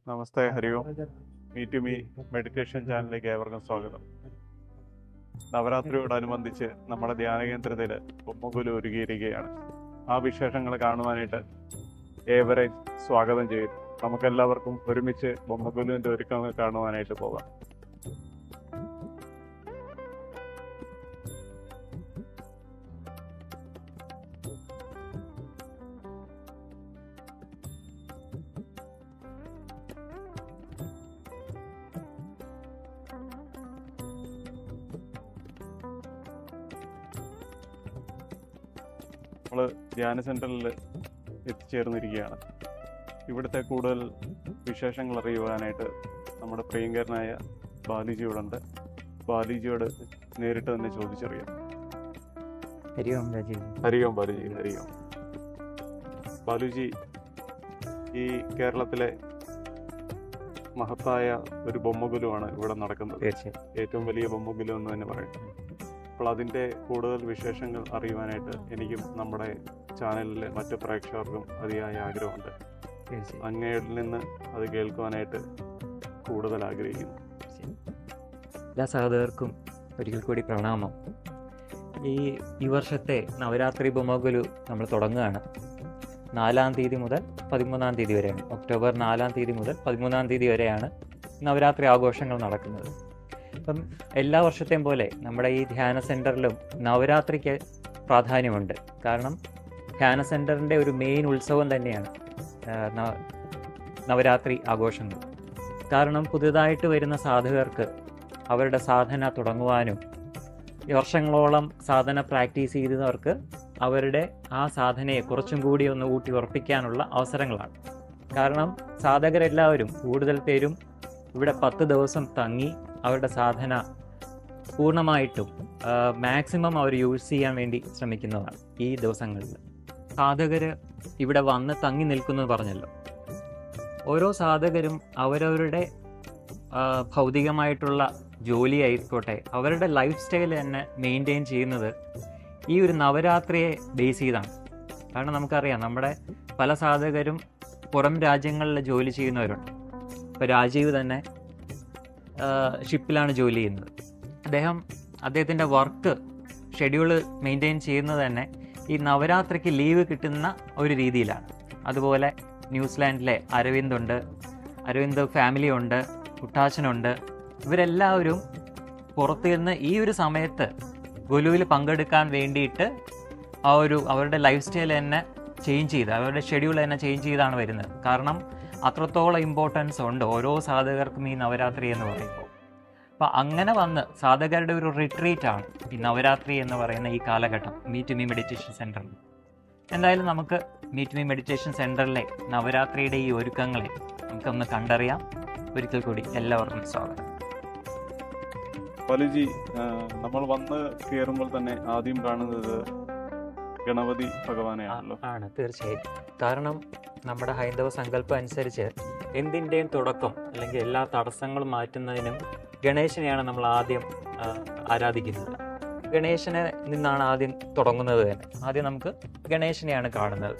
Namaste, Hari Om. Me to me meditation ചാനലിലേക്ക് ഏവർക്കും സ്വാഗതം. നവരാത്രിയോടനുബന്ധിച്ച് നമ്മുടെ ധ്യാന കേന്ദ്രത്തിൽ ബൊമ്മക്കുലു ഒരുക്കിയിരിക്കുകയാണ്. ആ വിശേഷങ്ങൾ കാണുവാനായിട്ട് ഏവരെയും സ്വാഗതം ചെയ്തു. നമുക്കെല്ലാവർക്കും ഒരുമിച്ച് ബൊമ്മക്കുലുവിൻ്റെ ഒരുക്കങ്ങൾ കാണുവാനായിട്ട് പോകാം. നമ്മൾ ധ്യാന സെൻറ്ററിൽ എത്തിച്ചേർന്നിരിക്കുകയാണ്. ഇവിടുത്തെ കൂടുതൽ വിശേഷങ്ങൾ അറിയുവാനായിട്ട് നമ്മുടെ പ്രിയങ്കരനായ ബാലുജിയോടുണ്ട്. ബാലുജിയോട് നേരിട്ട് തന്നെ ചോദിച്ചറിയാം. ഹരി ഓം രാജീവ്. ഹരി ഓം ബാലുജി. ഹരി ഓം ബാലുജി. ഈ കേരളത്തിലെ മഹത്തായ ഒരു ബൊമ്മക്കുലുവാണ് ഇവിടെ നടക്കുന്നത്. തീർച്ചയായും ഏറ്റവും വലിയ ബൊമ്മക്കുലു എന്ന് തന്നെ പറയും. അപ്പോൾ അതിൻ്റെ കൂടുതൽ വിശേഷങ്ങൾ അറിയുവാനായിട്ട് എനിക്കും നമ്മുടെ ചാനലിലെ മറ്റു പ്രേക്ഷകർക്കും അതിയായ ആഗ്രഹമുണ്ട്. തീർച്ചയായും അങ്ങയിൽ നിന്ന് അത് കേൾക്കുവാനായിട്ട് കൂടുതൽ ആഗ്രഹിക്കുന്നു. എല്ലാ സഹോദരർക്കും ഒരിക്കൽ കൂടി പ്രണാമം. ഈ വർഷത്തെ നവരാത്രി ബൊമ്മക്കുലു നമ്മൾ തുടങ്ങുകയാണ്. 4-ാം തീയതി മുതൽ 13-ാം തീയതി വരെയാണ്. ഒക്ടോബർ 4-ാം തീയതി മുതൽ 13-ാം തീയതി വരെയാണ് നവരാത്രി ആഘോഷങ്ങൾ നടക്കുന്നത്. അപ്പം എല്ലാ വർഷത്തെയും പോലെ നമ്മുടെ ഈ ധ്യാന സെൻറ്ററിലും നവരാത്രിക്ക് പ്രാധാന്യമുണ്ട്. കാരണം ധ്യാന സെൻറ്ററിൻ്റെ ഒരു മെയിൻ ഉത്സവം തന്നെയാണ് നവരാത്രി ആഘോഷങ്ങൾ. കാരണം പുതുതായിട്ട് വരുന്ന സാധകർക്ക് അവരുടെ സാധന തുടങ്ങുവാനും വർഷങ്ങളോളം സാധന പ്രാക്ടീസ് ചെയ്തവർക്ക് അവരുടെ ആ സാധനയെ കുറച്ചും കൂടി ഒന്ന് ഊട്ടി ഉറപ്പിക്കാനുള്ള അവസരങ്ങളാണ്. കാരണം സാധകരെല്ലാവരും കൂടുതൽ പേരും ഇവിടെ 10 ദിവസം തങ്ങി അവരുടെ സാധന പൂർണ്ണമായിട്ടും മാക്സിമം അവർ യൂസ് ചെയ്യാൻ വേണ്ടി ശ്രമിക്കുന്നതാണ്. ഈ ദിവസങ്ങളിൽ സാധകർ ഇവിടെ വന്ന് തങ്ങി നിൽക്കുന്നു പറഞ്ഞല്ലോ. ഓരോ സാധകരും അവരവരുടെ ഭൗതികമായിട്ടുള്ള ജോലി ആയിക്കോട്ടെ, അവരുടെ ലൈഫ് സ്റ്റൈൽ തന്നെ മെയിൻറ്റെയിൻ ചെയ്യുന്നത് ഈ ഒരു നവരാത്രിയെ ബേസ് ചെയ്താണ്. കാരണം നമുക്കറിയാം, നമ്മുടെ പല സാധകരും പുറം രാജ്യങ്ങളിൽ ജോലി ചെയ്യുന്നവരുണ്ട്. ഇപ്പോൾ രാജീവ് തന്നെ ഷിപ്പിലാണ് ജോലി ചെയ്യുന്നത്. അദ്ദേഹത്തിൻ്റെ വർക്ക് ഷെഡ്യൂൾ മെയിൻറ്റെയിൻ ചെയ്യുന്നത് തന്നെ ഈ നവരാത്രിക്ക് ലീവ് കിട്ടുന്ന ഒരു രീതിയിലാണ്. അതുപോലെ ന്യൂസിലാൻഡിലെ അരവിന്ദ് ഫാമിലി ഉണ്ട്, കുട്ടാച്ചനുണ്ട്. ഇവരെല്ലാവരും പുറത്തു നിന്ന് ഈ ഒരു സമയത്ത് ഗുലുവിൽ പങ്കെടുക്കാൻ വേണ്ടിയിട്ട് അവരുടെ ലൈഫ് സ്റ്റൈൽ തന്നെ ചേഞ്ച് ചെയ്ത്, അവരുടെ ഷെഡ്യൂൾ തന്നെ ചേഞ്ച് ചെയ്താണ് വരുന്നത്. കാരണം അത്രത്തോളം ഇമ്പോർട്ടൻസ് ഉണ്ട് ഓരോ സാധകർക്കും ഈ നവരാത്രി എന്ന് പറയുമ്പോൾ. അപ്പം അങ്ങനെ വന്ന് സാധകരുടെ ഒരു റിട്രീറ്റാണ് ഈ നവരാത്രി എന്ന് പറയുന്ന ഈ കാലഘട്ടം മീ ടു മീ മെഡിറ്റേഷൻ സെൻറ്ററിൽ. എന്തായാലും നമുക്ക് മീ ടു മീ മെഡിറ്റേഷൻ സെൻറ്ററിലെ നവരാത്രിയുടെ ഈ ഒരുക്കങ്ങളെ നമുക്കൊന്ന് കണ്ടറിയാം. ഒരിക്കൽ കൂടി എല്ലാവർക്കും സ്വാഗതം. ബാലുജി, നമ്മൾ വന്ന് കയറുമ്പോൾ തന്നെ ആദ്യം കാണുന്നത് ഗണപതി ഭഗവാനെയാണല്ലോ. ആണ്, തീർച്ചയായും. കാരണം നമ്മുടെ ഹൈന്ദവ സങ്കല്പം അനുസരിച്ച് എന്തിൻ്റെയും തുടക്കം അല്ലെങ്കിൽ എല്ലാ തടസ്സങ്ങളും മാറ്റുന്നതിനും ഗണേശനെയാണ് നമ്മൾ ആദ്യം ആരാധിക്കുന്നത്. ഗണേശനെ നിന്നാണ് ആദ്യം തുടങ്ങുന്നത് തന്നെ. ആദ്യം നമുക്ക് ഗണേശനെയാണ് കാണുന്നത്.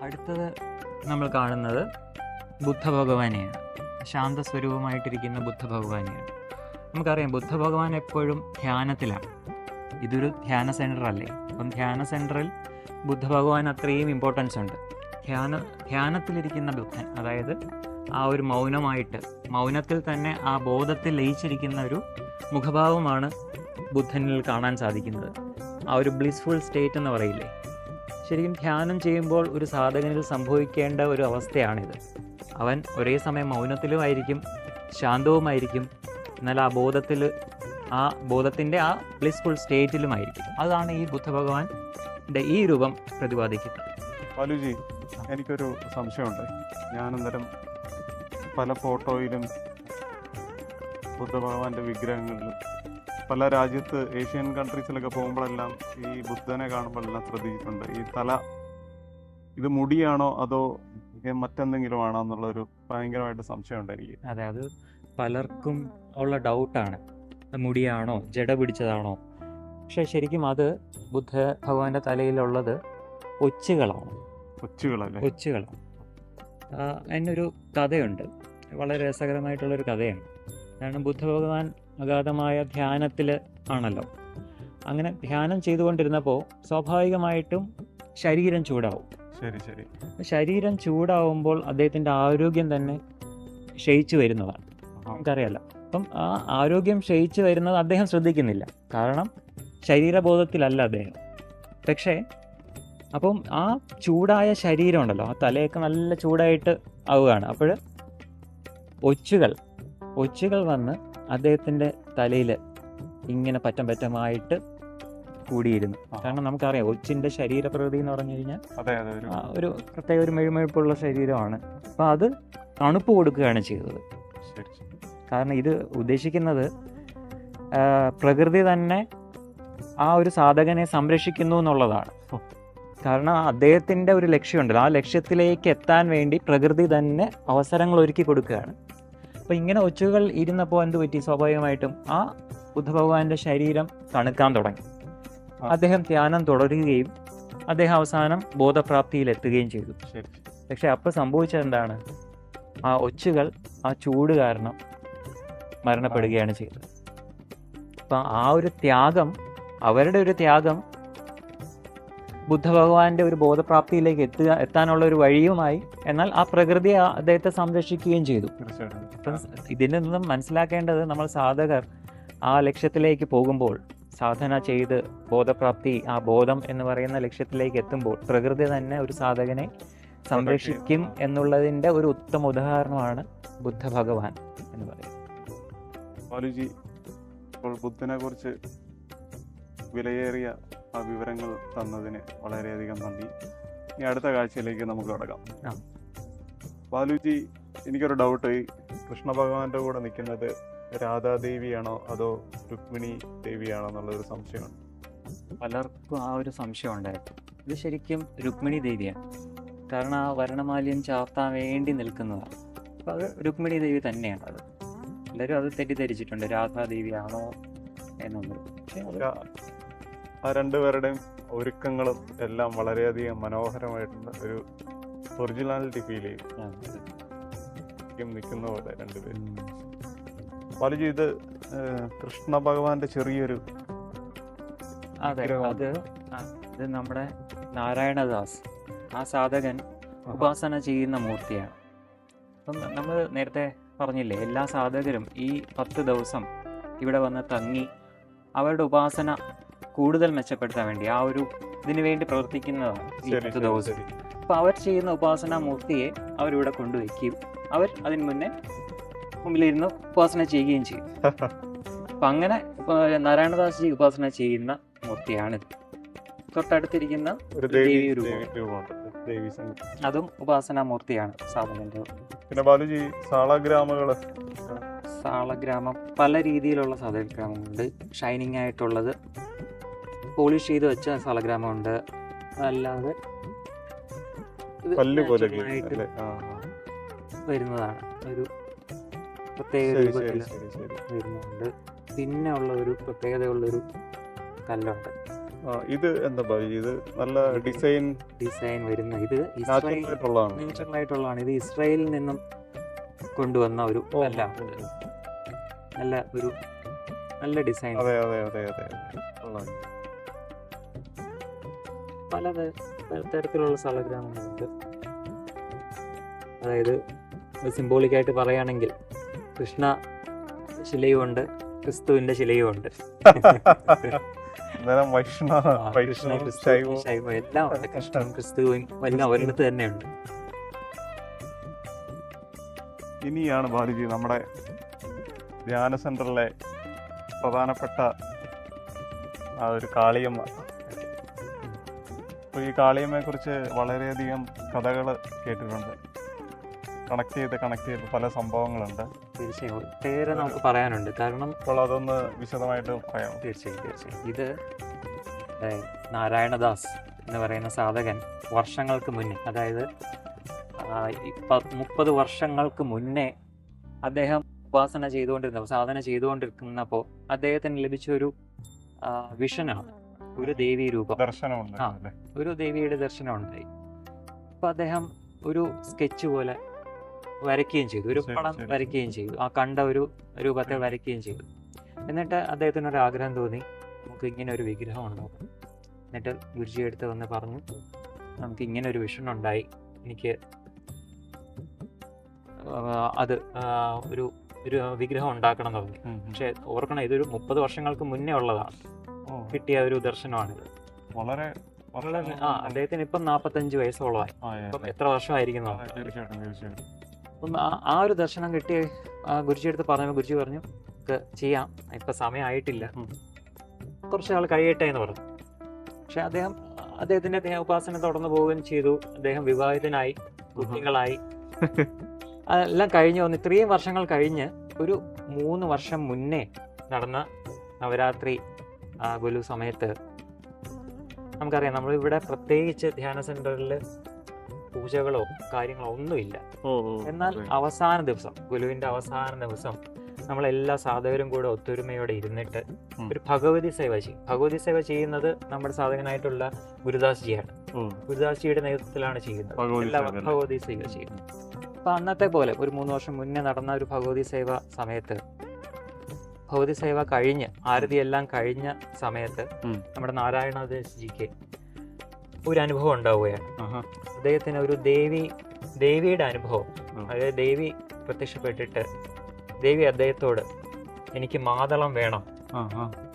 അടുത്തത് നമ്മൾ കാണുന്നത് ബുദ്ധഭഗവാനെയാണ്. ശാന്തസ്വരൂപമായിട്ടിരിക്കുന്ന ബുദ്ധഭഗവാനെയാണ്. നമുക്കറിയാം, ബുദ്ധഭഗവാൻ എപ്പോഴും ധ്യാനത്തിലാണ്. ഇതൊരു ധ്യാന സെൻറ്റർ അല്ലേ? അപ്പം ധ്യാന സെൻറ്ററിൽ ബുദ്ധഭഗവാൻ അത്രയും ഇമ്പോർട്ടൻസ് ഉണ്ട്. ധ്യാനത്തിലിരിക്കുന്ന ബുദ്ധൻ, അതായത് ആ ഒരു മൗനത്തിൽ തന്നെ ആ ബോധത്തിൽ ലയിച്ചിരിക്കുന്ന ഒരു മുഖഭാവമാണ് ബുദ്ധനിൽ കാണാൻ സാധിക്കുന്നത്. ആ ഒരു ബ്ലിസ്ഫുൾ സ്റ്റേറ്റ് എന്ന് പറയില്ലേ? ശരിക്കും ധ്യാനം ചെയ്യുമ്പോൾ ഒരു സാധകനിൽ സംഭവിക്കേണ്ട ഒരു അവസ്ഥയാണിത്. അവൻ ഒരേ സമയം മൗനത്തിലുമായിരിക്കും, ശാന്തവുമായിരിക്കും, എന്നാൽ ആ ബോധത്തിൻ്റെ ആ ബ്ലിസ്ഫുൾ സ്റ്റേറ്റിലുമായിരിക്കും. അതാണ് ഈ ബുദ്ധഭഗവാന്റെ ഈ രൂപം പ്രതിപാദിക്കുന്നത്. ബാലുജി, എനിക്കൊരു സംശയമുണ്ട്. ഞാനന്നേരം പല ഫോട്ടോയിലും ബുദ്ധഭഗവാന്റെ വിഗ്രഹങ്ങളിലും പല രാജ്യത്ത് ഏഷ്യൻ കൺട്രീസിലൊക്കെ പോകുമ്പോഴെല്ലാം ഈ ബുദ്ധനെ കാണുമ്പോഴെല്ലാം ശ്രദ്ധിച്ചിട്ടുണ്ട്. ഈ തല ഇത് മുടിയാണോ അതോ മറ്റെന്തെങ്കിലും ആണോ എന്നുള്ളൊരു ഭയങ്കരമായിട്ട് സംശയമുണ്ട് എനിക്ക്. അതെ, അത് പലർക്കും ഉള്ള ഡൗട്ടാണ്, മുടിയാണോ ജട പിടിച്ചതാണോ. പക്ഷെ ശരിക്കും അത് ബുദ്ധ ഭഗവാന്റെ തലയിലുള്ളത് ഒച്ചുകളാണ്. കൊച്ചുകളല്ലേ? ഒച്ചുകളാണ്. അതിനൊരു കഥയുണ്ട്, വളരെ രസകരമായിട്ടുള്ളൊരു കഥയാണ്. കാരണം ബുദ്ധ ഭഗവാൻ അഗാധമായ ധ്യാനത്തിൽ ആണല്ലോ. അങ്ങനെ ധ്യാനം ചെയ്തുകൊണ്ടിരുന്നപ്പോൾ സ്വാഭാവികമായിട്ടും ശരീരം ചൂടാവും. ശരി ശരി. ശരീരം ചൂടാവുമ്പോൾ അദ്ദേഹത്തിൻ്റെ ആരോഗ്യം തന്നെ ക്ഷയിച്ചു വരുന്നതാണ്, നമുക്കറിയാലോ. അപ്പം ആ ആരോഗ്യം ക്ഷയിച്ചു വരുന്നത് അദ്ദേഹം ശ്രദ്ധിക്കുന്നില്ല, കാരണം ശരീരബോധത്തിലല്ല അദ്ദേഹം. പക്ഷേ അപ്പം ആ ചൂടായ ശരീരം ഉണ്ടല്ലോ, ആ തലയൊക്കെ നല്ല ചൂടായിട്ട് ആവുകയാണ്. അപ്പോൾ ഒച്ചുകൾ വന്ന് അദ്ദേഹത്തിൻ്റെ തലയിൽ ഇങ്ങനെ പറ്റം പറ്റമായിട്ട് കൂടിയിരുന്നു. കാരണം നമുക്കറിയാം ഒച്ചിൻ്റെ ശരീരപ്രകൃതി എന്ന് പറഞ്ഞു കഴിഞ്ഞാൽ ഒരു പ്രത്യേക ഒരു മെഴുമെഴുപ്പുള്ള ശരീരമാണ്. അപ്പോൾ അത് തണുപ്പ് കൊടുക്കുകയാണ് ചെയ്തത്. കാരണം ഇത് ഉദ്ദേശിക്കുന്നത് പ്രകൃതി തന്നെ ആ ഒരു സാധകനെ സംരക്ഷിക്കുന്നു എന്നുള്ളതാണ്. കാരണം അദ്ദേഹത്തിൻ്റെ ഒരു ലക്ഷ്യമുണ്ടല്ലോ, ആ ലക്ഷ്യത്തിലേക്ക് എത്താൻ വേണ്ടി പ്രകൃതി തന്നെ അവസരങ്ങൾ ഒരുക്കി കൊടുക്കുകയാണ്. അപ്പോൾ ഇങ്ങനെ ഒച്ചുകൾ ഇരുന്നപ്പോൾ എന്ത് പറ്റി? സ്വാഭാവികമായിട്ടും ആ ബുദ്ധഭഗവാന്റെ ശരീരം തണുക്കാൻ തുടങ്ങി. അദ്ദേഹം ധ്യാനം തുടരുകയും അദ്ദേഹം അവസാനം ബോധപ്രാപ്തിയിലെത്തുകയും ചെയ്തു. പക്ഷെ അപ്പോൾ സംഭവിച്ചത് എന്താണ്? ആ ഒച്ചുകൾ ആ ചൂട് കാരണം മരണപ്പെടുകയാണ് ചെയ്തത്. അപ്പം ആ ഒരു ത്യാഗം, അവരുടെ ഒരു ത്യാഗം ബുദ്ധഭഗവാന്റെ ഒരു ബോധപ്രാപ്തിയിലേക്ക് എത്താനുള്ള ഒരു വഴിയുമായി. എന്നാൽ ആ പ്രകൃതി അദ്ദേഹത്തെ സംരക്ഷിക്കുകയും ചെയ്തു. അപ്പം ഇതിൽ നിന്നും മനസ്സിലാക്കേണ്ടത്, നമ്മൾ സാധകർ ആ ലക്ഷ്യത്തിലേക്ക് പോകുമ്പോൾ, സാധന ചെയ്ത് ബോധപ്രാപ്തി, ആ ബോധം എന്ന് പറയുന്ന ലക്ഷ്യത്തിലേക്ക് എത്തുമ്പോൾ പ്രകൃതി തന്നെ ഒരു സാധകനെ സംരക്ഷിക്കും എന്നുള്ളതിൻ്റെ ഒരു ഉത്തമ ഉദാഹരണമാണ് ബുദ്ധ ഭഗവാൻ എന്ന് പറയുന്നത്. ബാലുജി, ഇപ്പോൾ ബുദ്ധനെ കുറിച്ച് വിലയേറിയ ആ വിവരങ്ങൾ തന്നതിന് വളരെയധികം നന്ദി. ഇനി അടുത്ത കാഴ്ചയിലേക്ക് നമുക്ക് കടക്കാം. ബാലുജി, എനിക്കൊരു ഡൗട്ട്. ഈ കൃഷ്ണ ഭഗവാന്റെ കൂടെ നിൽക്കുന്നത് രാധാദേവിയാണോ അതോ രുക്മിണി ദേവിയാണോ എന്നുള്ളൊരു സംശയമുണ്ട്. പലർക്കും ആ ഒരു സംശയം ഉണ്ടായിരുന്നു. ഇത് ശരിക്കും രുക്മിണി ദേവിയാണ്. കാരണം ആ വർണ്ണമാല്യം ചാർത്താൻ വേണ്ടി നിൽക്കുന്നതാണ്. അപ്പോൾ അത് രുക്മിണി ദേവി തന്നെയാണ്. അത് എല്ലാവരും അത് തെറ്റിദ്ധരിച്ചിട്ടുണ്ട്, രാധാദേവിയാണോ എന്നുള്ളത്. പക്ഷേ ആ രണ്ടുപേരുടെയും ഒരുക്കങ്ങളും എല്ലാം വളരെയധികം മനോഹരമായിട്ടുള്ള ഒരു ഒറിജിനാലിറ്റി ഫീൽ ചെയ്യും, നിൽക്കുന്ന പോലെ രണ്ടുപേരും. ബാലുജി, ഇത് കൃഷ്ണ ഭഗവാന്റെ ചെറിയൊരു ഇത് നമ്മുടെ നാരായണദാസ്, ആ സാധകൻ ഉപാസന ചെയ്യുന്ന മൂർത്തിയാണ്. അപ്പം നമ്മൾ നേരത്തെ പറഞ്ഞില്ലേ, എല്ലാ സാധകരും ഈ 10 ദിവസം ഇവിടെ വന്ന് തങ്ങി അവരുടെ ഉപാസന കൂടുതൽ മെച്ചപ്പെടുത്താൻ വേണ്ടി ആ ഒരു ഇതിനു വേണ്ടി പ്രവർത്തിക്കുന്നതാണ് ഈ 10 ദിവസം. അപ്പോൾ അവർ ചെയ്യുന്ന ഉപാസന മൂർത്തിയെ അവരിവിടെ കൊണ്ടുവയ്ക്കുകയും അവർ അതിന് മുന്നേ മുമ്പിലിരുന്ന് ഉപാസന ചെയ്യുകയും ചെയ്യും. അപ്പം അങ്ങനെ നാരായണദാസ് ജി ഉപാസന ചെയ്യുന്ന മൂർത്തിയാണിത്. തൊട്ടടുത്തിരിക്കുന്ന ഒരു ദേവി രൂപമുണ്ട്, അതും ഉപാസനാ മൂർത്തിയാണ് സാധകന്റെ. പിന്നെ ബാലുജി, സാളഗ്രാമം പല രീതിയിലുള്ള സാളഗ്രാമമുണ്ട്. ഷൈനിങ് ആയിട്ടുള്ളത്, പോളിഷ് ചെയ്ത് വെച്ച സാളഗ്രാമമുണ്ട്, അല്ലാതെ വരുന്നതാണ്, ഒരു പ്രത്യേക രൂപത്തിൽ വരുന്നുണ്ട്. പിന്നെ ഉള്ള ഒരു പ്രത്യേകതയുള്ളൊരു കല്ലുണ്ട്. ഇത് എന്താ പറയുക, ഇത് നല്ല ഡിസൈൻ വരുന്ന, ഇത് നാച്ചുറൽ ആയിട്ടുള്ളതാണ്. ഇത് ഇസ്രായേലിൽ നിന്നും കൊണ്ടുവന്ന ഒരു കല്ലാണ്. നല്ല ഡിസൈൻ. പല തരത്തിലുള്ള സാളഗ്രാമങ്ങളുണ്ട്. അതായത് സിംബോളിക്കായിട്ട് പറയുകയാണെങ്കിൽ കൃഷ്ണ ശിലയുമുണ്ട്, ക്രിസ്തുവിന്റെ ശിലയുമുണ്ട്. എല്ലാം ഉണ്ട്. കൃഷ്ണനും ക്രിസ്തുവും എല്ലാം ഒരിടത്ത് തന്നെയുണ്ട്. ഇനിയാണ് ബാലുജി നമ്മുടെ ധ്യാന സെന്ററിലെ പ്രധാനപ്പെട്ട ആ ഒരു കാളിയമ്മ. അപ്പോൾ ഈ കാളിയമ്മയെ കുറിച്ച് വളരെയധികം കഥകൾ കേട്ടിട്ടുണ്ട്. കണക്ട് ചെയ്ത് പല സംഭവങ്ങളുണ്ട്. തീർച്ചയായും ഒട്ടേറെ നമുക്ക് പറയാനുണ്ട്. കാരണം അപ്പോൾ അതൊന്ന് വിശദമായിട്ട് പറയാം. തീർച്ചയായും ഇത് നാരായണദാസ് എന്ന് പറയുന്ന സാധകൻ വർഷങ്ങൾക്ക് മുന്നേ, അതായത് 30 വർഷങ്ങൾക്ക് മുന്നേ അദ്ദേഹം ഉപാസന ചെയ്തുകൊണ്ടിരുന്നപ്പോൾ, സാധന ചെയ്തുകൊണ്ടിരിക്കുന്നപ്പോൾ അദ്ദേഹത്തിന് ലഭിച്ചൊരു വിഷനാണ്, ഒരു ദേവീ രൂപം, ദർശനമുണ്ട്. ഒരു ദേവിയുടെ ദർശനം ഉണ്ടായി. അപ്പോൾ അദ്ദേഹം ഒരു സ്കെച്ച് പോലെ വരയ്ക്കുകയും ചെയ്തു, ഒരു പടം വരയ്ക്കുകയും ചെയ്തു, ആ കണ്ട ഒരു രൂപത്തെ വരയ്ക്കുകയും ചെയ്തു. എന്നിട്ട് അദ്ദേഹത്തിനൊരു ആഗ്രഹം തോന്നി, നമുക്ക് ഇങ്ങനെ ഒരു വിഗ്രഹം ഉണ്ടാകും. എന്നിട്ട് ഗുരുജി അടുത്ത് വന്ന് പറഞ്ഞു, നമുക്ക് ഇങ്ങനെ ഒരു വിഷൻ ഉണ്ടായി, എനിക്ക് അത് ഒരു വിഗ്രഹം ഉണ്ടാക്കണം എന്ന് പറഞ്ഞു. പക്ഷെ ഓർക്കണം, ഇതൊരു 30 വർഷങ്ങൾക്ക് മുന്നേ ഉള്ളതാണ്, കിട്ടിയ ഒരു ദർശനമാണിത്. വളരെ അദ്ദേഹത്തിന് ഇപ്പം 45 വയസ്സോളമായി. ഇപ്പം എത്ര വർഷമായിരിക്കുന്നു. അപ്പം ആ ഒരു ദർശനം കിട്ടി ഗുരുജി അടുത്ത് പറഞ്ഞപ്പോൾ ഗുരുജി പറഞ്ഞു, ചെയ്യാം, ഇപ്പൊ സമയമായിട്ടില്ല, കുറച്ച് നാൾ കഴിയട്ടെ എന്ന് പറഞ്ഞു. പക്ഷെ അദ്ദേഹത്തിന്റെ ഉപാസന തുടർന്ന് പോവുകയും ചെയ്തു. അദ്ദേഹം വിവാഹിതനായി, കുട്ടികളായി, അതെല്ലാം കഴിഞ്ഞ് വന്ന് ഇത്രയും വർഷങ്ങൾ കഴിഞ്ഞ് ഒരു 3 വർഷം മുന്നേ നടന്ന നവരാത്രി ഗുരു സമയത്ത് നമുക്കറിയാം, നമ്മളിവിടെ പ്രത്യേകിച്ച് ധ്യാന സെന്ററിൽ പൂജകളോ കാര്യങ്ങളോ ഒന്നുമില്ല. എന്നാൽ അവസാന ദിവസം, ഗുരുവിന്റെ അവസാന ദിവസം, നമ്മളെല്ലാ സാധകരും കൂടെ ഒത്തൊരുമയോടെ ഇരുന്നിട്ട് ഒരു ഭഗവതി സേവ ചെയ്യും. ഭഗവതി സേവ ചെയ്യുന്നത് നമ്മുടെ സാധകനായിട്ടുള്ള ഗുരുദാസ് ജിയാണ്. ഗുരുദാസ് ജിയുടെ നേതൃത്വത്തിലാണ് ചെയ്യുന്നത്, എല്ലാ ഭഗവതി സേവ ചെയ്യുന്നത്. അപ്പൊ അന്നത്തെ പോലെ ഒരു 3 വർഷം മുന്നേ നടന്ന ഒരു ഭഗവതി സേവ സമയത്ത്, ഭഗവതി സേവ കഴിഞ്ഞ് ആരതി എല്ലാം കഴിഞ്ഞ സമയത്ത് നമ്മുടെ നാരായണദാസ് ജിക്ക് ഒരു അനുഭവം ഉണ്ടാവുകയാണ്. അദ്ദേഹത്തിന് ഒരു ദേവിയുടെ അനുഭവം. അതായത് ദേവി പ്രത്യക്ഷപ്പെട്ടിട്ട് ദേവി അദ്ദേഹത്തോട്, എനിക്ക് മാതളം വേണം,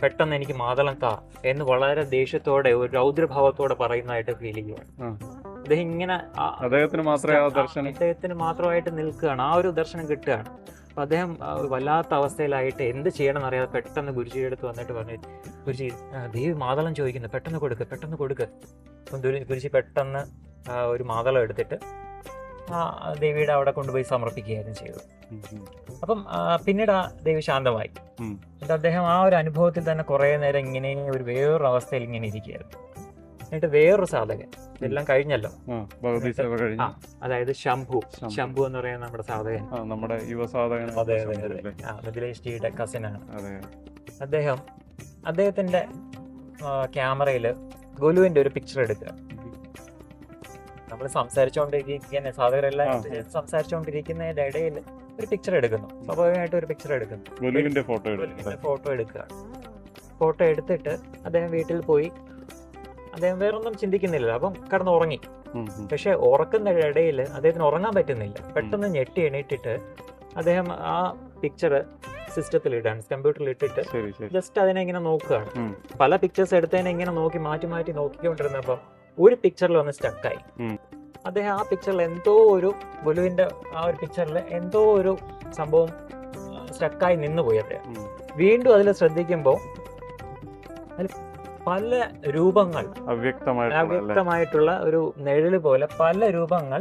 പെട്ടെന്ന് എനിക്ക് മാതളം താ എന്ന് വളരെ ദേഷ്യത്തോടെ, ഒരു രൗദ്രഭാവത്തോടെ പറയുന്നതായിട്ട് ഫീൽ ചെയ്യുകയാണ്. അദ്ദേഹം ഇങ്ങനെ അദ്ദേഹത്തിന് മാത്രമായിട്ട് നിൽക്കുകയാണ്, ആ ഒരു ദർശനം കിട്ടുകയാണ്. അപ്പൊ അദ്ദേഹം വല്ലാത്ത അവസ്ഥയിലായിട്ട് എന്ത് ചെയ്യണം എന്നറിയാതെ പെട്ടെന്ന് ഗുരുജിയുടെ അടുത്ത് വന്നിട്ട് പറഞ്ഞു, ഗുരുജി ദേവി മാതളം ചോദിക്കുന്നു, പെട്ടെന്ന് കൊടുക്ക്. അപ്പം ഗുരുജി പെട്ടെന്ന് ഒരു മാതളം എടുത്തിട്ട് ദേവിയുടെ അവിടെ കൊണ്ടുപോയി സമർപ്പിക്കുകയായിരുന്നു ചെയ്തത്. അപ്പം പിന്നീട് ആ ദേവി ശാന്തമായി. എന്നിട്ട് അദ്ദേഹം ആ ഒരു അനുഭവത്തിൽ തന്നെ കുറെ നേരം ഇങ്ങനെ ഒരു വേറൊരു അവസ്ഥയിൽ ഇങ്ങനെ ഇരിക്കുകയായിരുന്നു. എന്നിട്ട് വേറൊരു സാധകൻ, ഇതെല്ലാം കഴിഞ്ഞല്ലോ, അതായത് ശംഭു എന്ന് പറയുന്ന നമ്മുടെ സാധകൻ, നമ്മുടെ യുവസാധകൻ, മിഥിലേഷ് ജിയുടെ കസിനാണ് അദ്ദേഹത്തിന്റെ ക്യാമറയില് ഗുലുവിന്റെ ഒരു പിക്ചർ എടുക്കുക. നമ്മൾ സംസാരിച്ചുകൊണ്ടിരിക്കുന്ന സാധകരെല്ലാം സംസാരിച്ചുകൊണ്ടിരിക്കുന്നതിന്റെ ഇടയിൽ ഒരു പിക്ചർ എടുക്കുന്നു. സ്വാഭാവികമായിട്ട് ഒരു പിക്ചർ എടുക്കുന്നു, ഫോട്ടോ എടുക്കുക. ഫോട്ടോ എടുത്തിട്ട് അദ്ദേഹം വീട്ടിൽ പോയി, അദ്ദേഹം വേറൊന്നും ചിന്തിക്കുന്നില്ല, അപ്പം കിടന്നുറങ്ങി. പക്ഷെ ഉറക്കുന്ന ഇടയിൽ അദ്ദേഹത്തിന് ഉറങ്ങാൻ പറ്റുന്നില്ല. പെട്ടെന്ന് ഞെട്ടി എണീറ്റിട്ട് അദ്ദേഹം ആ പിക്ചർ സിസ്റ്റത്തിൽ ഇടാണ്, കമ്പ്യൂട്ടറിൽ ഇട്ടിട്ട് ജസ്റ്റ് അതിനെ ഇങ്ങനെ നോക്കുകയാണ്. പല പിക്ചേഴ്സ് എടുത്തതിനെ ഇങ്ങനെ മാറ്റി നോക്കിക്കൊണ്ടിരുന്നപ്പോ ഒരു പിക്ചറിൽ ഒന്ന് സ്റ്റക്കായി. അദ്ദേഹം ആ പിക്ചറിൽ എന്തോ ഒരു ഗുലുവിന്റെ ആ ഒരു പിക്ചറിൽ എന്തോ ഒരു സംഭവം സ്റ്റക്കായി നിന്നുപോയി. അദ്ദേഹം വീണ്ടും അതിൽ ശ്രദ്ധിക്കുമ്പോൾ അതിൽ പല രൂപങ്ങൾ, അവ്യക്തമായിട്ടുള്ള ഒരു നിഴല് പോലെ പല രൂപങ്ങൾ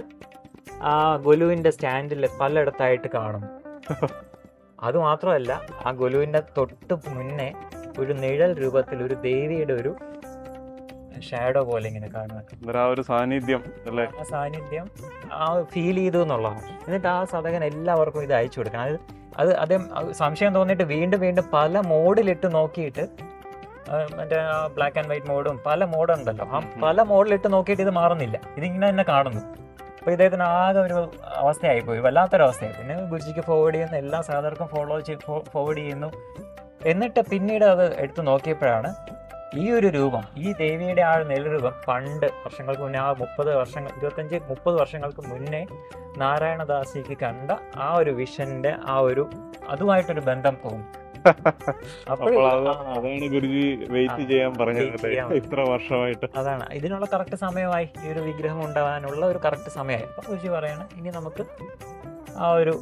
ആ ഗുലുവിന്റെ സ്റ്റാൻഡിൽ പലയിടത്തായിട്ട് കാണുന്നു. അതുമാത്രമല്ല, ആ ഗുലുവിന്റെ തൊട്ട് മുന്നേ ഒരു നിഴൽ രൂപത്തിൽ ഒരു ദേവിയുടെ ഒരു ഷാഡോ പോലെ ഇങ്ങനെ കാണുക. സാന്നിധ്യം ഫീൽ ചെയ്തു എന്നുള്ളതാണ്. എന്നിട്ട് ആ സാധകൻ എല്ലാവർക്കും ഇത് അയച്ചു കൊടുക്കണം. അത് അദ്ദേഹം സംശയം തോന്നിയിട്ട് വീണ്ടും പല മോഡിലിട്ട് നോക്കിയിട്ട്, മറ്റേ ബ്ലാക്ക് ആൻഡ് വൈറ്റ് മോഡും പല മോഡുണ്ടല്ലോ, ആ പല മോഡിലിട്ട് നോക്കിയിട്ട് ഇത് മാറുന്നില്ല, ഇതിങ്ങനെ തന്നെ കാണുന്നു. അപ്പൊ ഇദ്ദേഹത്തിന് ആകെ ഒരു അവസ്ഥയായിപ്പോയി, വല്ലാത്തൊരവസ്ഥയായി. പിന്നെ ഗുരുജിക്ക് ഫോർവേഡ് ചെയ്യുന്ന എല്ലാ സാധകർക്കും ഫോർവേഡ് ചെയ്യുന്നു. എന്നിട്ട് പിന്നീട് അത് എടുത്ത് നോക്കിയപ്പോഴാണ് ഈ ഒരു രൂപം, ഈ ദേവിയുടെ ആ നെൽരൂപം പണ്ട് വർഷങ്ങൾക്ക് മുന്നേ, ആ 25-30 വർഷങ്ങൾക്ക് മുന്നേ നാരായണദാസിക്ക് കണ്ട ആ ഒരു വിഷന്റെ ആ ഒരു അതുമായിട്ടൊരു ബന്ധം തോന്നി. അതാണ് ഗുരുജി വെയിറ്റ് ചെയ്യാൻ പറഞ്ഞത് ഇത്ര വർഷമായിട്ട്. അതാണ് ഇതിനുള്ള കറക്റ്റ് സമയമായി, ഈ ഒരു വിഗ്രഹം ഉണ്ടാകാനുള്ള ഒരു കറക്റ്റ് സമയമായി. അപ്പൊ ഗുരുജി പറയാണ്, ഇനി നമുക്ക് ആ ഒരു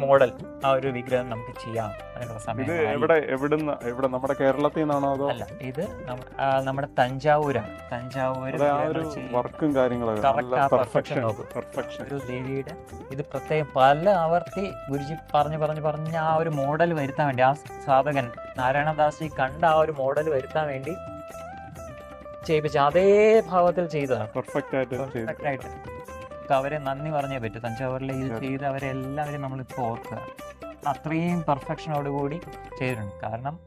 മോഡൽ ആ ഒരു വിഗ്രഹം നമുക്ക് ചെയ്യാം അതിനുള്ള ഇത് സമയം. എവിടെ നമ്മുടെ കേരളത്തിൽ നിന്നാണോ അതോ അല്ല, ഇത് നമ്മുടെ തഞ്ചാവൂരാണ്. തഞ്ചാവൂര് ആ ഒരു വർക്കും കാര്യങ്ങളൊക്കെ കറക്റ്റ് ആ പെർഫെക്ഷൻ നോക്കും. ഒരു ദേവിയുടെ ഇത് പ്രത്യേകം പല ആവർത്തി ഗുരുജി പറഞ്ഞ് ആ ഒരു മോഡൽ വരുത്താൻ വേണ്ടി, ആ സാധകൻ നാരായണദാസ് കണ്ട ആ ഒരു മോഡൽ വരുത്താൻ വേണ്ടി ചെയ്യിപ്പിച്ച അതേ ഭാവത്തിൽ ചെയ്തതാണ്. പെർഫെക്റ്റ് ആയിട്ട് അവരെ നന്ദി പറഞ്ഞേ പറ്റൂ. തഞ്ചാവൂരിലെ ഇത് ചെയ്ത് അവരെ എല്ലാവരും നമ്മളിപ്പോൾ ഓർക്കുക. അത്രയും പെർഫെക്ഷനോടുകൂടി ചെയ്തിട്ടുണ്ട്. കാരണം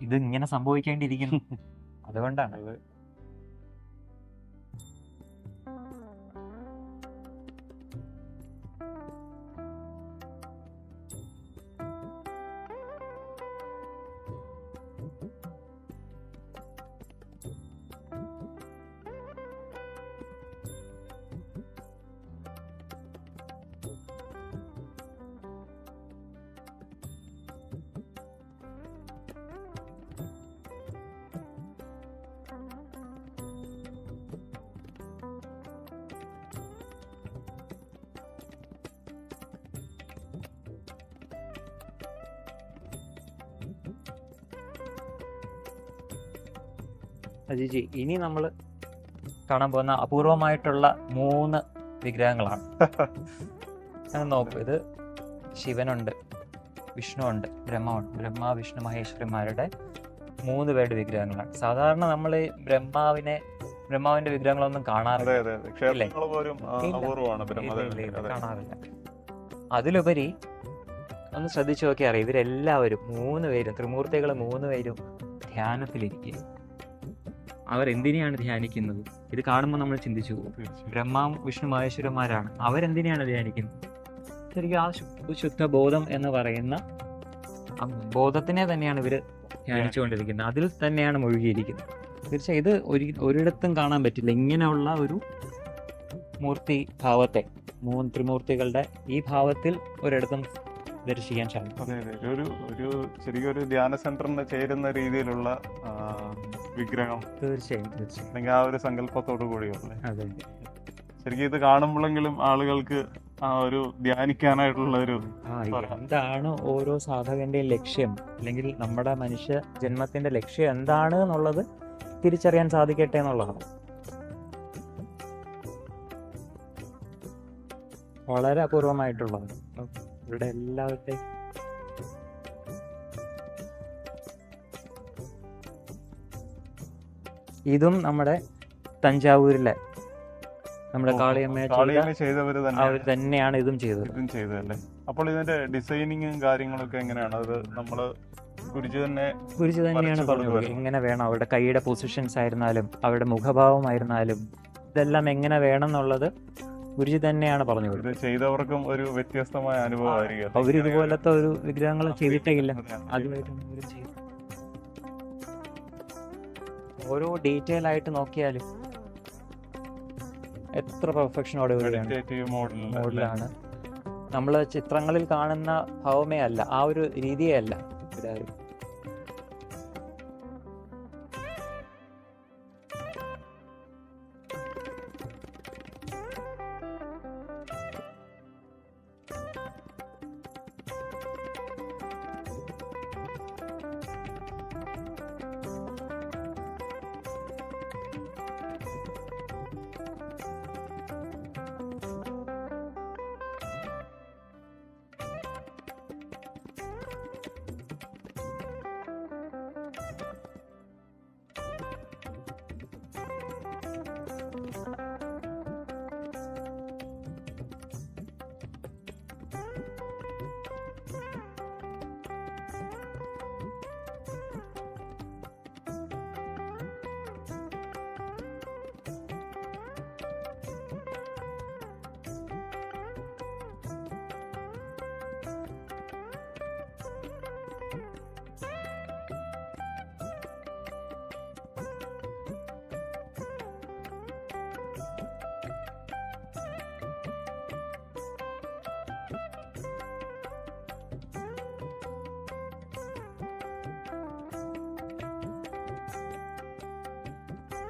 ഇത് ഇങ്ങനെ സംഭവിക്കേണ്ടിയിരിക്കുന്നു, അതുകൊണ്ടാണ്. അജിജി, ഇനി നമ്മൾ കാണാൻ പോകുന്ന അപൂർവമായിട്ടുള്ള 3 വിഗ്രഹങ്ങളാണ്. നോക്കൂ, ഇത് ശിവനുണ്ട്, വിഷ്ണുവുണ്ട്, ബ്രഹ്മ വിഷ്ണു മഹേശ്വരന്മാരുടെ 3 പേരുടെ വിഗ്രഹങ്ങളാണ്. സാധാരണ നമ്മൾ ബ്രഹ്മാവിന്റെ വിഗ്രഹങ്ങളൊന്നും കാണാറില്ല. അതിലുപരി ഒന്ന് ശ്രദ്ധിച്ചു നോക്കിയാൽ അറിയാം, ഇവരെല്ലാവരും 3 പേരും ത്രിമൂർത്തികൾ 3 പേരും ധ്യാനത്തിലിരിക്കുക. അവർ എന്തിനെയാണ് ധ്യാനിക്കുന്നത്? ഇത് കാണുമ്പോൾ നമ്മൾ ചിന്തിച്ചു പോകും. ബ്രഹ്മ വിഷ്ണു മഹേശ്വരന്മാരാണ്, അവരെന്തിനെയാണ് ധ്യാനിക്കുന്നത്? ശരിക്കും ആ ശുദ്ധ ബോധം എന്ന് പറയുന്ന ആ ബോധത്തിനെ തന്നെയാണ് ഇവർ ധ്യാനിച്ചുകൊണ്ടിരിക്കുന്നത്. അതിൽ തന്നെയാണ് മുഴുകിയിരിക്കുന്നത്. തീർച്ചയായും ഇത് ഒരിടത്തും കാണാൻ പറ്റില്ല ഇങ്ങനെയുള്ള ഒരു മൂർത്തി ഭാവത്തെ. 3 ത്രിമൂർത്തികളുടെ ഈ ഭാവത്തിൽ ഒരിടത്തും ദർശിക്കാൻ സാധിക്കും. ശരിക്കൊരു ധ്യാന സെന്ററിന് ചേരുന്ന രീതിയിലുള്ള വിഗ്രഹം തീർച്ചയായും അല്ലെങ്കിൽ ആ ഒരു സങ്കല്പത്തോടു കൂടിയുള്ള. അതെ, ശരിക്കും ഇത് കാണുമ്പോഴെങ്കിലും ആളുകൾക്ക് ആ ഒരു ധ്യാനിക്കാനായിട്ടുള്ള ഒരു എന്താണ് ഓരോ സാധകന്റെയും ലക്ഷ്യം, അല്ലെങ്കിൽ നമ്മുടെ മനുഷ്യ ജന്മത്തിന്റെ ലക്ഷ്യം എന്താണ് എന്നുള്ളത് തിരിച്ചറിയാൻ സാധിക്കട്ടെ എന്നുള്ളതാണ്. വളരെ അപൂർവമായിട്ടുള്ളത് ഇവിടെ എല്ലാവരുടെയും. ഇതും നമ്മുടെ തഞ്ചാവൂരിലെ നമ്മുടെ കാളിയമ്മ ചെയ്തവര് അവർ തന്നെയാണ് ഇതും ചെയ്തതല്ലേ. അപ്പോൾ ഇതിന്റെ ഡിസൈനിങ്ങും കാര്യങ്ങളൊക്കെ എങ്ങനെയാണ്? അത് നമ്മള് ഗുരുജി തന്നെയാണ് പറഞ്ഞത്. എങ്ങനെ വേണം, അവരുടെ കൈയുടെ പൊസിഷൻസ് ആയിരുന്നാലും അവരുടെ മുഖഭാവമായിരുന്നാലും ഇതെല്ലാം എങ്ങനെ വേണം എന്നുള്ളത് ഗുരുജി തന്നെയാണ് പറഞ്ഞു കൊടുത്തത്. ചെയ്തവർക്കും ഒരു വ്യത്യസ്തമായ അനുഭവമായിരിക്കും. അവരിതുപോലത്തെ ഒരു വിഗ്രഹങ്ങൾ ചെയ്തിട്ടേ ഇല്ല, അതുമായിട്ടാണ് ഇവർ ചെയ്തത്. ഓരോ ഡീറ്റെയിൽ ആയിട്ട് നോക്കിയാലും എത്ര പെർഫെക്ഷനോടെ മോഡലാണ്. നമ്മൾ ചിത്രങ്ങളിൽ കാണുന്ന ഭാവമേ അല്ല, ആ ഒരു രീതിയേ അല്ല ഇവരാരും.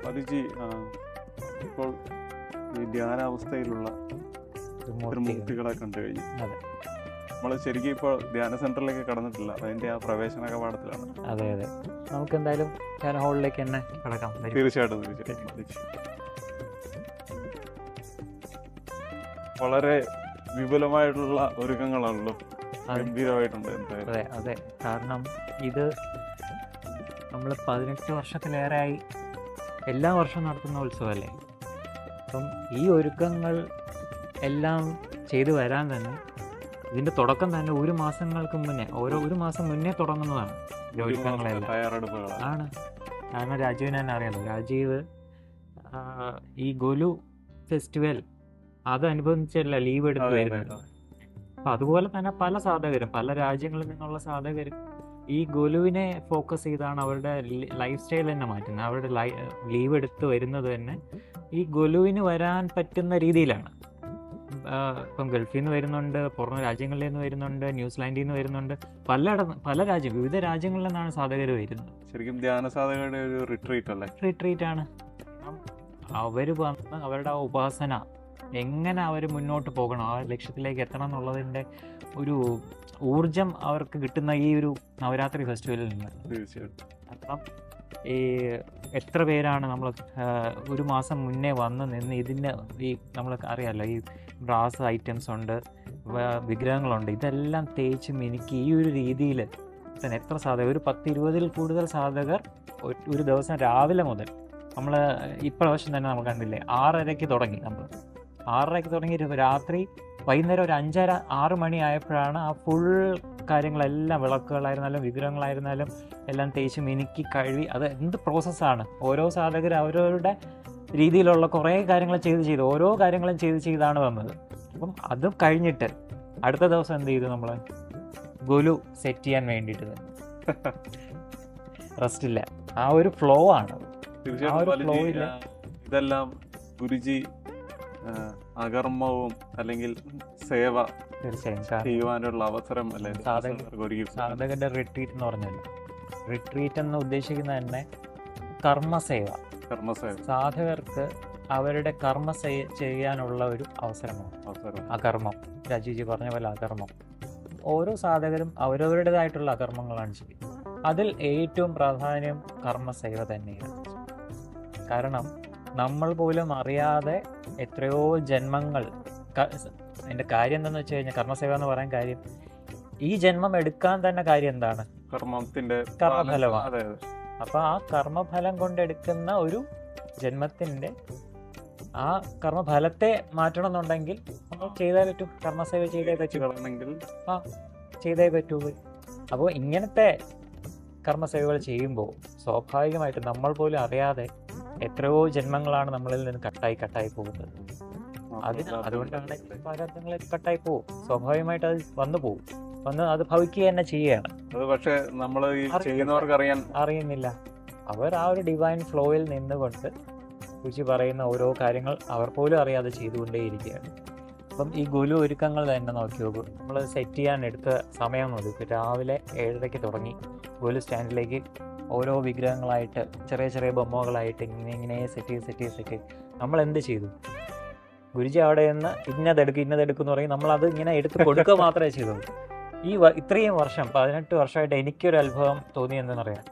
അതിജി, ഇപ്പോൾ ഈ ധ്യാനാവസ്ഥയിലുള്ള മൂർത്തികളെ കണ്ടു കഴിഞ്ഞു. നമ്മൾ ശരിക്കും ഇപ്പോൾ ധ്യാന സെന്ററിലേക്ക് കടന്നിട്ടില്ല, അതിന്റെ ആ പ്രവേശന കവാടത്തിലാണ്. അതെ അതെ, നമുക്ക് എന്തായാലും ധ്യാന ഹാളിലേക്ക് തന്നെ കിടക്കാം. തീർച്ചയായിട്ടും. വളരെ വിപുലമായിട്ടുള്ള ഒരുക്കങ്ങളാണല്ലോ, ഗംഭീരമായിട്ടുണ്ട് എന്തായാലും. അതെ അതെ, കാരണം ഇത് നമ്മൾ 18 വർഷത്തിലേറെയായി എല്ലാ വർഷവും നടത്തുന്ന ഉത്സവമല്ലേ. അപ്പം ഈ ഒരുക്കങ്ങൾ എല്ലാം ചെയ്തു വരാൻ തന്നെ ഇതിൻ്റെ തുടക്കം തന്നെ ഒരു മാസങ്ങൾക്ക് മുന്നേ, ഒരു മാസം മുന്നേ തുടങ്ങുന്നതാണ് ഒരുക്കങ്ങളെല്ലാം. തയ്യാറെടുപ്പുകളാണ് ആണ്. കാരണം രാജീവിന് തന്നെ അറിയാലോ, രാജീവ് ഈ ഗൊലു ഫെസ്റ്റിവൽ അതനുബന്ധിച്ചല്ല ലീവ് എടുത്ത് വരുന്നത്. അപ്പം അതുപോലെ തന്നെ പല സാധകരും, പല രാജ്യങ്ങളിൽ നിന്നുള്ള സാധകരും ഈ ഗൊലുവിനെ ഫോക്കസ് ചെയ്താണ് അവരുടെ ലൈഫ് സ്റ്റൈൽ തന്നെ മാറ്റുന്നത്. അവരുടെ ലീവ് എടുത്ത് വരുന്നത് തന്നെ ഈ ഗൊലുവിന് വരാൻ പറ്റുന്ന രീതിയിലാണ്. ഇപ്പം ഗൾഫിൽ നിന്ന് വരുന്നുണ്ട്, പുറമെ രാജ്യങ്ങളിൽ നിന്ന് വരുന്നുണ്ട്, ന്യൂസിലാൻഡിൽ നിന്ന് വരുന്നുണ്ട്, പല രാജ്യം, വിവിധ രാജ്യങ്ങളിൽ നിന്നാണ് സാധകർ വരുന്നത്. ശരിക്കും ധ്യാന സാധകരുടെ ഒരു റിട്രീറ്റ് അല്ലേ? റിട്രീറ്റ് ആണ്. അവർ വന്ന് അവരുടെ ആ ഉപാസന എങ്ങനെ അവർ മുന്നോട്ട് പോകണം, ആ ലക്ഷ്യത്തിലേക്ക് എത്തണം എന്നുള്ളതിൻ്റെ ഒരു ഊർജം അവർക്ക് കിട്ടുന്ന ഈ ഒരു നവരാത്രി ഫെസ്റ്റിവലിൽ നിന്നാണ്. തീർച്ചയായിട്ടും. അപ്പം ഈ എത്ര പേരാണ് നമ്മൾ ഒരു മാസം മുന്നേ വന്ന് നിന്ന് ഇതിന് ഈ നമ്മൾ അറിയാമല്ലോ, ഈ ബ്രാസ് ഐറ്റംസ് ഉണ്ട്, വിഗ്രഹങ്ങളുണ്ട്, ഇതെല്ലാം തേച്ച് മിനുക്കി ഈ ഒരു രീതിയിൽ തന്നെ എത്ര സാധകർ, ഒരു 10-20 കൂടുതൽ സാധകർ ഒരു ദിവസം രാവിലെ മുതൽ, നമ്മൾ ഇപ്രാവശ്യം തന്നെ നമ്മൾ കണ്ടില്ലേ 6:30 തുടങ്ങി. നമ്മൾ 6:30 തുടങ്ങി രാത്രി വൈകുന്നേരം ഒരു 5:30-6 മണി ആയപ്പോഴാണ് ആ ഫുൾ കാര്യങ്ങളെല്ലാം, വിളക്കുകളായിരുന്നാലും വിഗ്രഹങ്ങളായിരുന്നാലും എല്ലാം തേച്ച് മിനുക്കി കഴുകി. അത് എന്ത് പ്രോസസ്സാണ്, ഓരോ സാധകർ അവരവരുടെ രീതിയിലുള്ള കുറേ കാര്യങ്ങൾ ചെയ്ത് ഓരോ കാര്യങ്ങളും ചെയ്താണ് വന്നത്. അപ്പം അത് കഴിഞ്ഞിട്ട് അടുത്ത ദിവസം എന്ത് ചെയ്തു, നമ്മൾ ഗൊലു സെറ്റ് ചെയ്യാൻ വേണ്ടിയിട്ട് റെസ്റ്റ് ഇല്ല. ആ ഒരു ഫ്ലോ ആണ്. ഇതെല്ലാം ഗുരുജി അകർമ്മവും അല്ലെങ്കിൽ സേവ ചെയ്യുവാനുള്ള അവസരം അല്ലേ സാധകന്റെ റിട്രീറ്റ് എന്ന് പറഞ്ഞല്ലോ. റിട്രീറ്റ് എന്ന് ഉദ്ദേശിക്കുന്നത് തന്നെ കർമ്മസേവ. സാധകർക്ക് അവരുടെ കർമ്മ ചെയ്യാനുള്ള ഒരു അവസരമാണ് അകർമ്മം. രാജീവ്ജി പറഞ്ഞ പോലെ അകർമ്മം. ഓരോ സാധകരും അവരവരുടേതായിട്ടുള്ള അകർമ്മങ്ങളാണ് ചെയ്യുന്നത്. അതിൽ ഏറ്റവും പ്രാധാന്യം കർമ്മസേവ തന്നെയാണ്. കാരണം നമ്മൾ പോലും അറിയാതെ എത്രയോ ജന്മങ്ങൾ, അതിൻ്റെ കാര്യം എന്താണെന്ന് വെച്ച് കഴിഞ്ഞാൽ, കർമ്മസേവ എന്ന് പറയാൻ കാര്യം ഈ ജന്മം എടുക്കാൻ തന്നെ കാര്യം എന്താണ്, കർമ്മഫലമാണ്. അപ്പൊ ആ കർമ്മഫലം കൊണ്ടെടുക്കുന്ന ഒരു ജന്മത്തിന്റെ ആ കർമ്മഫലത്തെ മാറ്റണം എന്നുണ്ടെങ്കിൽ നമ്മൾ ചെയ്തേ പറ്റൂ, കർമ്മസേവ ചെയ്തേ പറ്റൂ. അപ്പോൾ ഇങ്ങനത്തെ കർമ്മസേവകൾ ചെയ്യുമ്പോൾ സ്വാഭാവികമായിട്ട് നമ്മൾ പോലും അറിയാതെ എത്രയോ ജന്മങ്ങളാണ് നമ്മളിൽ നിന്ന് കട്ടായി പോകുന്നത്. അതുകൊണ്ടാണ് പരാർത്ഥങ്ങൾ കട്ടായി പോകും, സ്വാഭാവികമായിട്ട് അത് വന്നു പോകും, അത് ഭവിക്കുക തന്നെ ചെയ്യുകയാണ്. പക്ഷേ നമ്മൾ ചെയ്യുന്നവർക്ക് അറിയുന്നില്ല. അവർ ആ ഒരു ഡിവൈൻ ഫ്ലോയിൽ നിന്നുകൊണ്ട് കുറിച്ച് പറയുന്ന ഓരോ കാര്യങ്ങൾ അവർ പോലും അറിയാതെ ചെയ്തുകൊണ്ടേയിരിക്കുകയാണ്. അപ്പം ഈ ഗൊലു ഒരുക്കങ്ങൾ തന്നെ നോക്കി നോക്കൂ. നമ്മൾ സെറ്റ് ചെയ്യാൻ എടുത്ത സമയം നോക്കി. ഇപ്പോൾ രാവിലെ 7:30 തുടങ്ങി ഗൊലു സ്റ്റാൻഡിലേക്ക് ഓരോ വിഗ്രഹങ്ങളായിട്ട് ചെറിയ ബൊമ്മകളായിട്ട് ഇങ്ങനെ സെറ്റ് നമ്മൾ എന്ത് ചെയ്തു, ഗുരുജി അവിടെ നിന്ന് ഇന്നതെടുക്കും എന്ന് പറയും. നമ്മളത് ഇങ്ങനെ എടുത്ത് കൊടുക്കുക മാത്രമേ ചെയ്തുള്ളൂ. ഇത്രയും വർഷം 18 വർഷമായിട്ട് എനിക്കൊരു അത്ഭുതം തോന്നി എന്തെന്നറിയാം,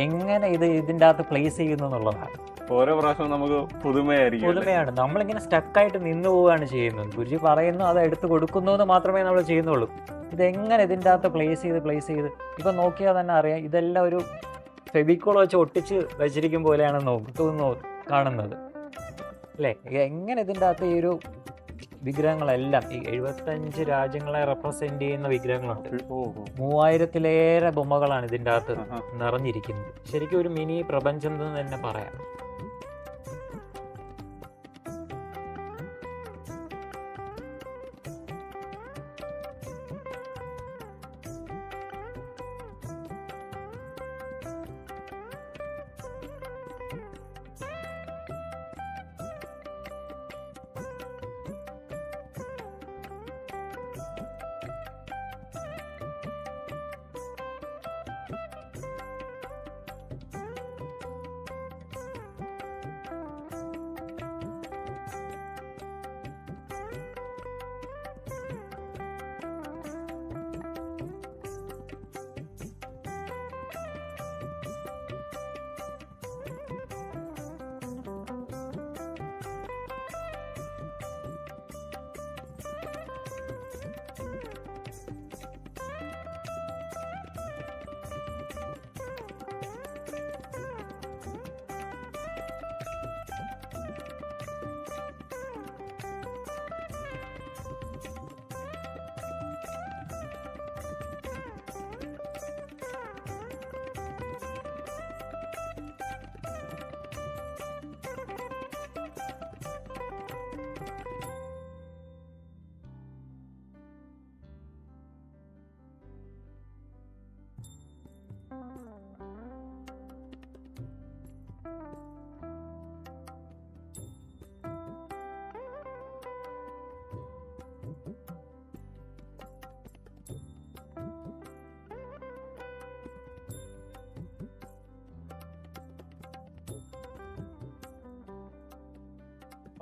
എങ്ങനെ ഇതിൻ്റെ അകത്ത് പ്ലേസ് ചെയ്യുന്നു എന്നുള്ളതാണ്. ഓരോ പ്രാവശ്യവും നമുക്ക് പുതുമയാണ്. നമ്മളിങ്ങനെ സ്റ്റക്കായിട്ട് നിന്ന് പോവുകയാണ് ചെയ്യുന്നത്. ഗുരുജി പറയുന്നു, അത് എടുത്ത് കൊടുക്കുന്നു എന്ന് മാത്രമേ നമ്മൾ ചെയ്യുന്നുള്ളൂ. ഇതെങ്ങനെ ഇതിൻ്റെ അകത്ത് പ്ലേസ് ചെയ്ത് ഇപ്പം നോക്കിയാൽ തന്നെ അറിയാം, ഇതെല്ലാം ഒരു ഫെവിക്കോൾ വെച്ച് ഒട്ടിച്ച് വെച്ചിരിക്കും പോലെയാണ് കാണുന്നത് അല്ലേ. എങ്ങനെ ഇതിൻ്റെ അകത്ത് ഈ ഒരു വിഗ്രഹങ്ങളെല്ലാം ഈ 75 രാജ്യങ്ങളെ റെപ്രസെന്റ് ചെയ്യുന്ന വിഗ്രഹങ്ങളുണ്ട്. 3000-ലേറെ ബൊമ്മകളാണ് ഇതിൻ്റെ അകത്ത് നിറഞ്ഞിരിക്കുന്നത്. ശരിക്കും ഒരു മിനി പ്രപഞ്ചം എന്ന് തന്നെ പറയാം.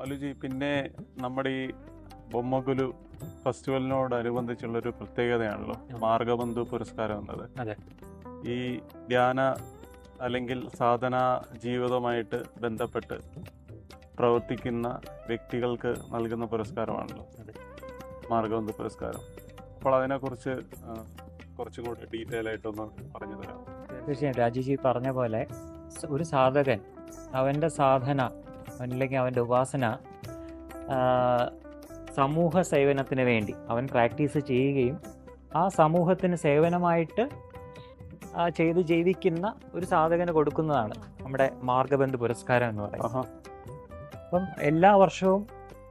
അലുജി, പിന്നെ നമ്മുടെ ഈ ബൊമ്മകുലു ഫെസ്റ്റിവലിനോടനുബന്ധിച്ചുള്ളൊരു പ്രത്യേകതയാണല്ലോ മാർഗബന്ധു പുരസ്കാരം എന്നത്. അതെ. ഈ ധ്യാന അല്ലെങ്കിൽ സാധന ജീവിതമായിട്ട് ബന്ധപ്പെട്ട് പ്രവർത്തിക്കുന്ന വ്യക്തികൾക്ക് നൽകുന്ന പുരസ്കാരമാണല്ലോ മാർഗബന്ധു പുരസ്കാരം. അപ്പോൾ അതിനെക്കുറിച്ച് കുറച്ചും കൂടി ഡീറ്റെയിൽ ആയിട്ടൊന്ന് പറഞ്ഞു തരാം. തീർച്ചയായും രാജീജി പറഞ്ഞ പോലെ ഒരു സാധകൻ അവൻ്റെ സാധന അല്ലെങ്കിൽ അവൻ്റെ ഉപാസന സമൂഹ സേവനത്തിന് വേണ്ടി അവൻ പ്രാക്ടീസ് ചെയ്യുകയും ആ സമൂഹത്തിന് സേവനമായിട്ട് ചെയ്ത് ജീവിക്കുന്ന ഒരു സാധകന് കൊടുക്കുന്നതാണ് നമ്മുടെ മാർഗബന്ധു പുരസ്കാരം എന്ന് പറയുന്നത്. അപ്പം എല്ലാ വർഷവും